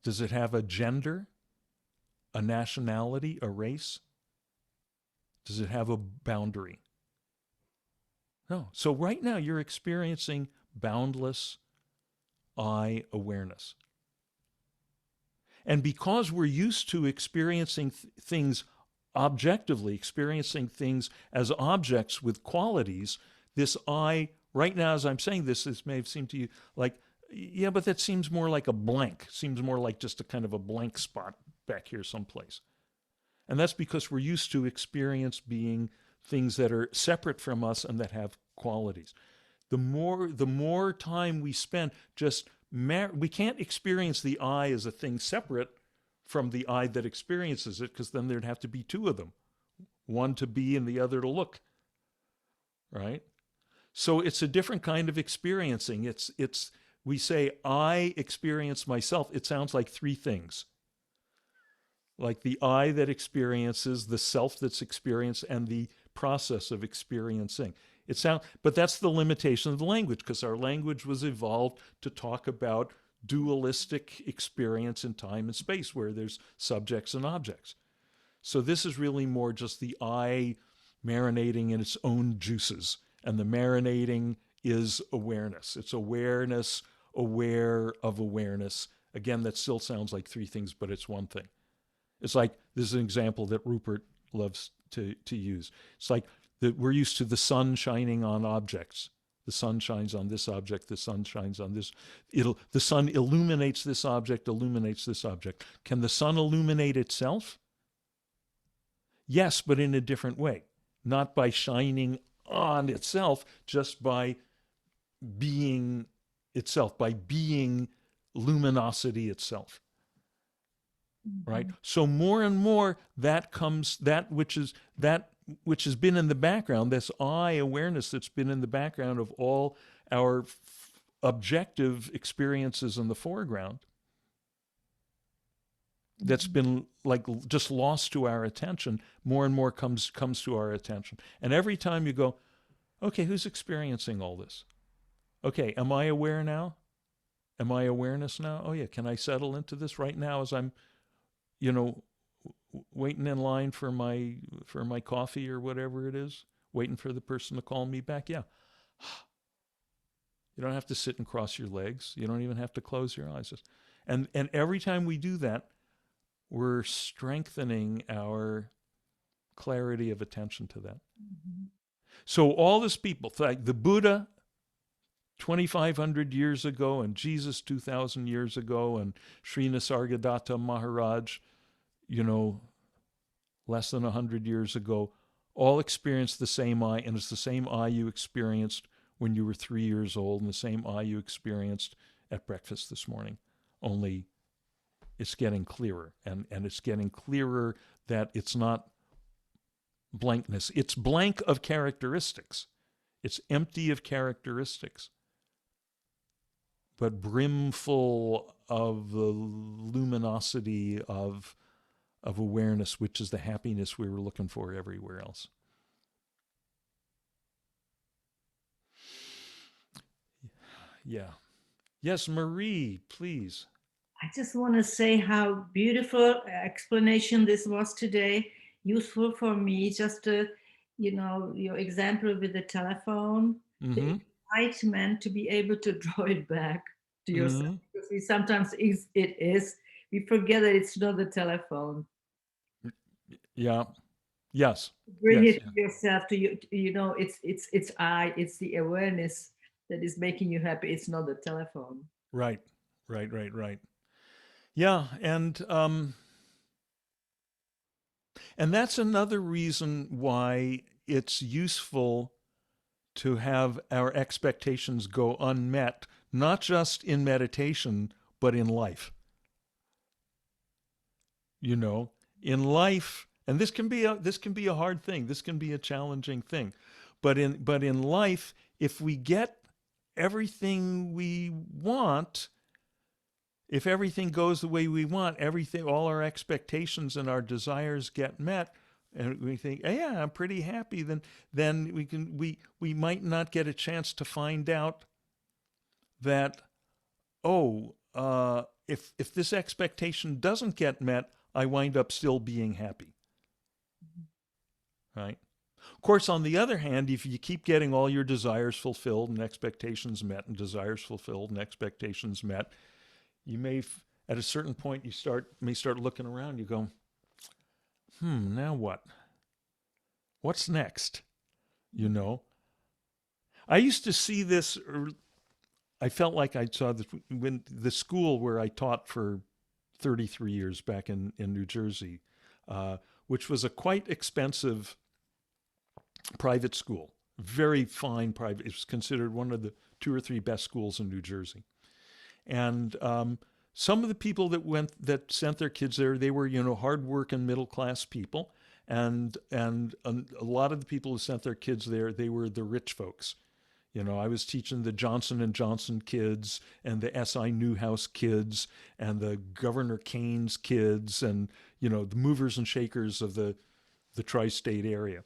Does it have a gender, a nationality, a race? Does it have a boundary? No. So right now you're experiencing boundless I awareness. And because we're used to experiencing things objectively, experiencing things as objects with qualities, this I, right now as I'm saying this may have seemed to you like, yeah, but that seems more like a blank, seems more like just a kind of a blank spot back here someplace. And that's because we're used to experience being things that are separate from us and that have qualities. The more time we spend we can't experience the I as a thing separate from the I that experiences it, because then there'd have to be two of them, one to be and the other to look, right? So it's a different kind of experiencing. We say I experience myself. It sounds like three things. Like the I that experiences, the self that's experienced, and the process of experiencing. But that's the limitation of the language, because our language was evolved to talk about dualistic experience in time and space, where there's subjects and objects. So this is really more just the I marinating in its own juices, and the marinating is awareness. It's awareness, aware of awareness. Again, that still sounds like three things, but it's one thing. It's like, this is an example that Rupert loves to use. It's like that we're used to the sun shining on objects. The sun shines on this object, the sun shines on this. The sun illuminates this object, illuminates this object. Can the sun illuminate itself? Yes, but in a different way. Not by shining on itself, just by being itself, by being luminosity itself. Right? So more and more that which has been in the background, this I awareness that's been in the background of all our objective experiences in the foreground, that's been like just lost to our attention, more and more comes to our attention. And every time you go, okay, who's experiencing all this? Okay, am I aware now? Am I awareness now? Oh yeah, can I settle into this right now as I'm waiting in line for my coffee or whatever it is, waiting for the person to call me back? Yeah. You don't have to sit and cross your legs. You don't even have to close your eyes. And every time we do that, we're strengthening our clarity of attention to that. So all these people, like the Buddha 2,500 years ago, and Jesus 2,000 years ago, and Sri Nisargadatta Maharaj, you know, less than 100 years ago, all experienced the same eye, and it's the same eye you experienced when you were 3 years old, and the same eye you experienced at breakfast this morning. Only it's getting clearer, and it's getting clearer that it's not blankness. It's blank of characteristics. It's empty of characteristics, but brimful of the luminosity of awareness, which is the happiness we were looking for everywhere else. Yeah. Yes, Marie, please. I just want to say how beautiful explanation this was today. Useful for me, just your example with the telephone, Mm-hmm. the excitement to be able to draw it back to yourself. Mm-hmm. Because we sometimes we forget that it's not the telephone. Yeah. Yes. Bring Yes. it to yourself to it's the awareness that is making you happy. It's not the telephone. Right. Right. Yeah, and that's another reason why it's useful to have our expectations go unmet, not just in meditation, but in life. You know, in life, and this can be a hard thing. This can be a challenging thing. But in life, if we get everything we want, if everything goes the way we want, everything, all our expectations and our desires get met, and we think, yeah, I'm pretty happy, then we might not get a chance to find out that, if this expectation doesn't get met, I wind up still being happy. Right? Of course, on the other hand, if you keep getting all your desires fulfilled and expectations met, and desires fulfilled and expectations met, you may, at a certain point, may start looking around. You go, now what? What's next? You know, I used to see this. I felt like I saw this when the school where I taught for 33 years back in New Jersey, which was a quite expensive private school, very fine private. It was considered one of the 2 or 3 best schools in New Jersey. And some of the people that sent their kids there, they were hardworking middle class people, and a lot of the people who sent their kids there, they were the rich folks. I was teaching the Johnson and Johnson kids, and the S.I. Newhouse kids, and the Governor Keynes kids, and the movers and shakers of the tri-state area.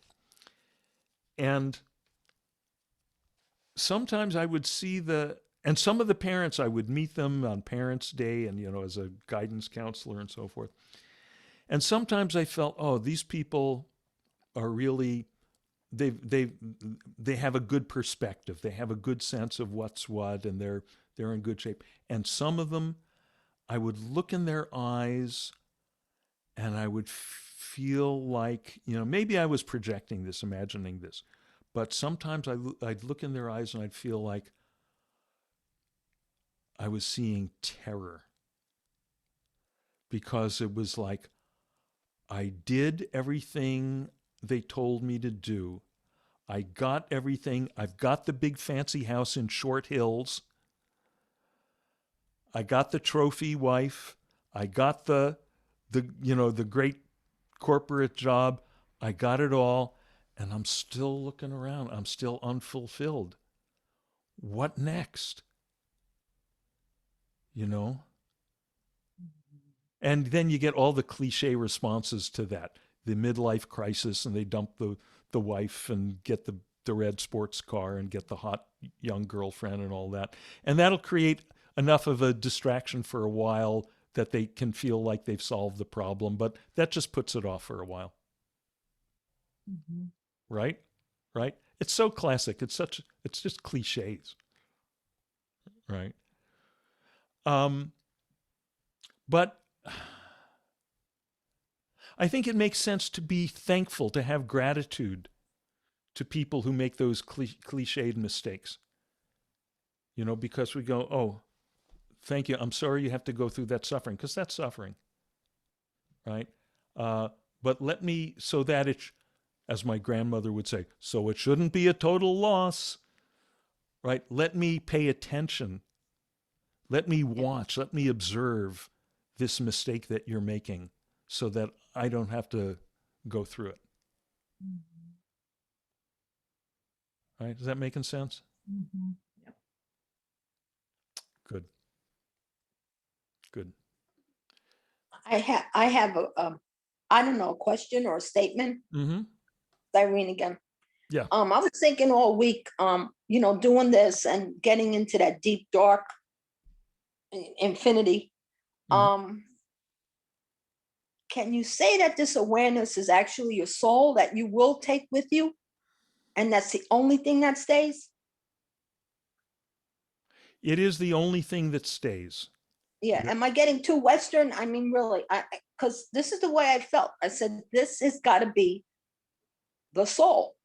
And sometimes I would see and some of the parents, I would meet them on Parents' Day and, as a guidance counselor and so forth. And sometimes I felt, these people are really, they have a good perspective. They have a good sense of what's what, and they're in good shape. And some of them, I would look in their eyes and I would feel like, maybe I was projecting this, imagining this, but sometimes I'd look in their eyes and I'd feel like I was seeing terror, because it was like I did everything they told me to do. I got everything. I've got the big fancy house in Short Hills. I got the trophy wife. I got the great corporate job. I got it all, and I'm still looking around. I'm still unfulfilled. What next? And then you get all the cliche responses to that, the midlife crisis, and they dump the wife and get the red sports car and get the hot young girlfriend and all that. And that'll create enough of a distraction for a while that they can feel like they've solved the problem, but that just puts it off for a while. Mm-hmm. Right? It's so classic. It's just cliches. Right? But I think it makes sense to be thankful, to have gratitude to people who make those cliched mistakes. You know, because we go, oh, thank you. I'm sorry you have to go through that suffering, because that's suffering, right? Uh, but let me, so that it, as my grandmother would say, so it shouldn't be a total loss, right? Let me pay attention. Let me watch. Let me observe this mistake that you're making so that I don't have to go through it. Right? Is that making sense? Mhm. Yep. Good. Good. I have I don't know, a question or a statement. Mm-hmm. Irene again. Yeah. I was thinking all week, you know, doing this and getting into that deep, dark infinity. Mm-hmm. Can you say that this awareness is actually your soul that you will take with you? And that's the only thing that stays? It is the only thing that stays. Yeah. Yeah. Am I getting too Western? I mean, really, because this is the way I felt. I said, this has got to be the soul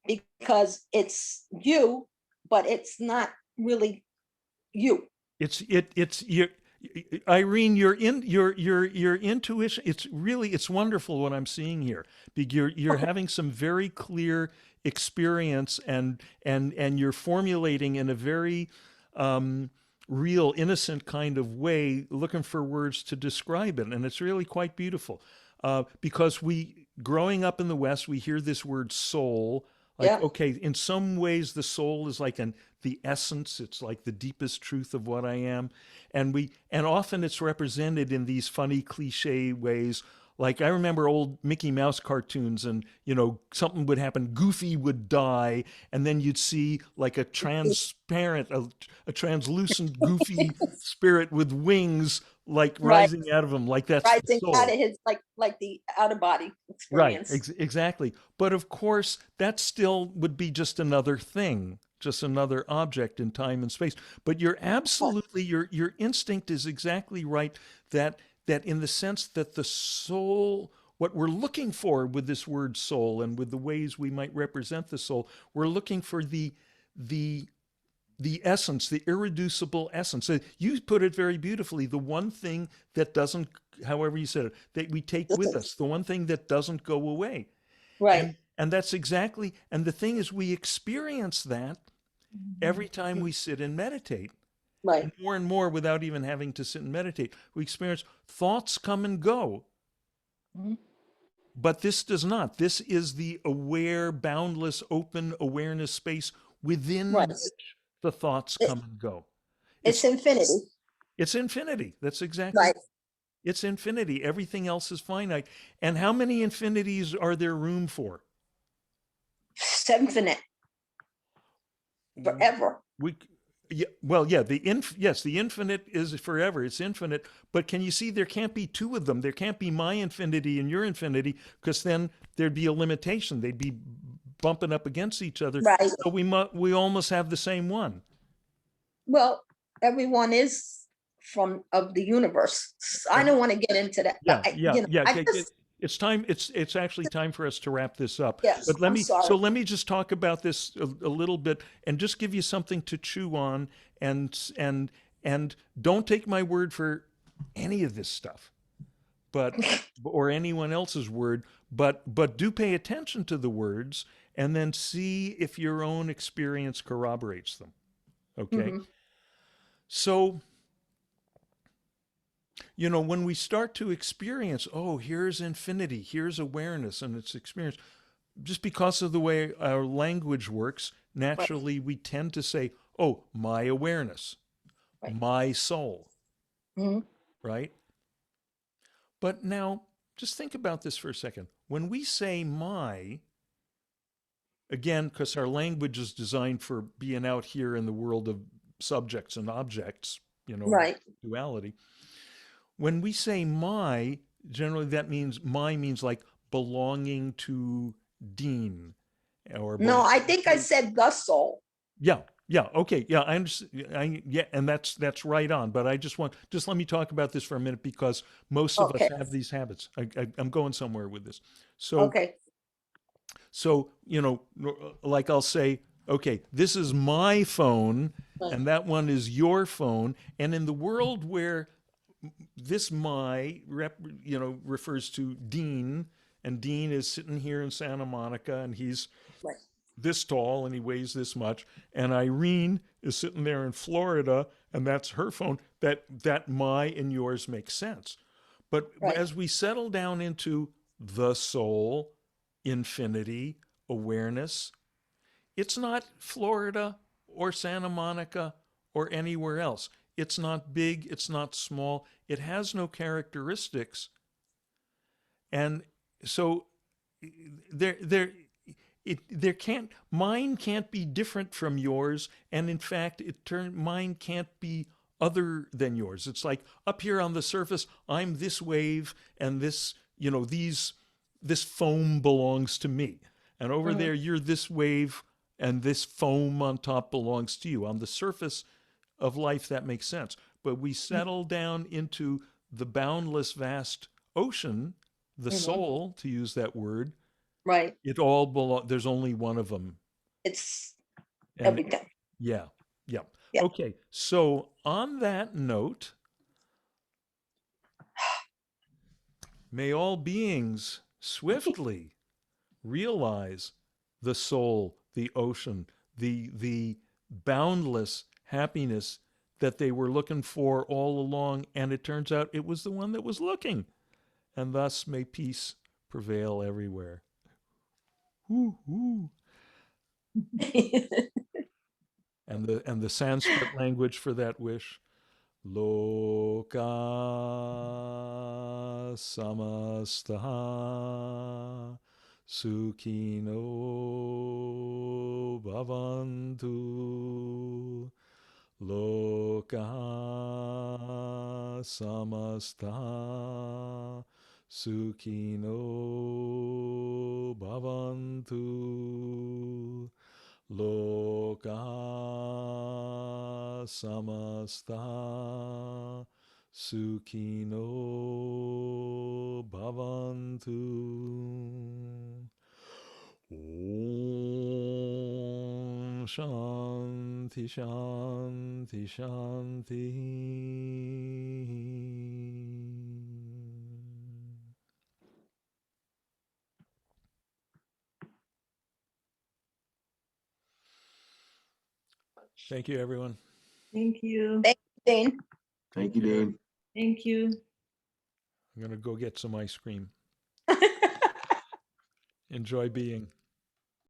because it's you, but it's not really you. It's your Irene, your intuition. It's wonderful what I'm seeing here. You're Okay. having some very clear experience, and you're formulating in a very real, innocent kind of way, looking for words to describe it, and it's really quite beautiful. Because we, growing up in the West, we hear this word soul. Like, Yeah. okay, in some ways, the soul is like the essence. It's like the deepest truth of what I am, and often it's represented in these funny cliche ways. Like, I remember old Mickey Mouse cartoons, and you know, something would happen, Goofy would die, and then you'd see like a translucent Goofy spirit with wings, like Right. rising out of him, like that's the Rising out soul. of his like the out of body Right, experience. exactly. But of course, that still would be just another thing, just another object in time and space. But you're absolutely, your instinct is exactly right, that in the sense that the soul, what we're looking for with this word soul and with the ways we might represent the soul, we're looking for the the essence, the irreducible essence. So you put it very beautifully. The one thing that doesn't, however you said it, that we take with us, the one thing that doesn't go away. Right. And that's exactly, and the thing is, we experience that every time we sit and meditate. Right. And more without even having to sit and meditate. We experience thoughts come and go, Mhm. but this does not. This is the aware, boundless, open awareness space Right. within which the thoughts It, come and go. it's It's infinity. it's infinity. That's exactly Right. right. It's infinity. Everything else is finite. And how many infinities are there room for? It's infinite forever. We, yeah, well, yeah, yes, the infinite is forever. It's infinite. But can you see, there can't be two of them. There can't be my infinity and your infinity, because then there'd be a limitation. They'd be bumping up against each other. Right. So we almost have the same one. Well, everyone is from of the universe. I don't want to get into that. Yeah, yeah, You know, yeah. I just It's time. It's actually time for us to wrap this up. yes. But I'm sorry. let me just talk about this a little bit and just give you something to chew on, and don't take my word for any of this stuff, but or anyone else's word, but do pay attention to the words and then see if your own experience corroborates them. Okay? Mhm. So, you know, when we start to experience, oh, here's infinity, here's awareness and its experience, just because of the way our language works, Right. naturally we tend to say, oh, my awareness, Right. my soul, Mhm. right? But now, just think about this for a second. When we say my, again, because our language is designed for being out here in the world of subjects and objects, you know, Right. duality. When we say my, generally that means my means like belonging to Dean or No, I belonging think I to, said the soul. yeah, yeah, okay, yeah, I understand. Yeah, and that's right on. But I just let me talk about this for a minute, because most of us Okay. have these habits. I'm going somewhere with this. So Okay. So, like I'll say, okay, this is my phone Right. and that one is your phone. And in the world where this refers to Dean, and Dean is sitting here in Santa Monica and he's Right. this tall and he weighs this much, and Irene is sitting there in Florida and that's her phone, that my and yours makes sense. But Right. as we settle down into the soul, infinity, awareness, it's not Florida or Santa Monica or anywhere else. It's not big, it's not small, it has no characteristics. And so there can't, mine can't be different from yours, and in fact mine can't be other than yours. It's like up here on the surface I'm this wave, and this this foam belongs to me, and over there you're this wave, and this foam on top belongs to you. On the surface of life that makes sense, but we settle down into the boundless vast ocean, the soul, to use that word. Right. It all belong. There's only one of them. It's And everything. yeah, yeah. Yeah. Okay. So on that note, may all beings swiftly realize the soul, the ocean, the boundless happiness that they were looking for all along, and it turns out it was the one that was looking. And thus may peace prevail everywhere. Woo, woo. And the Sanskrit language for that wish, Loka samastaha sukhino bhavantu. Loka samastaha sukhino bhavantu. Loka samasta sukhino bhavantu. Om Shanti Shanti Shanti. Thank you, everyone. Thank you. Thank you, Dean. Thank you, Dean. Thank you. I'm going to go get some ice cream. Enjoy being.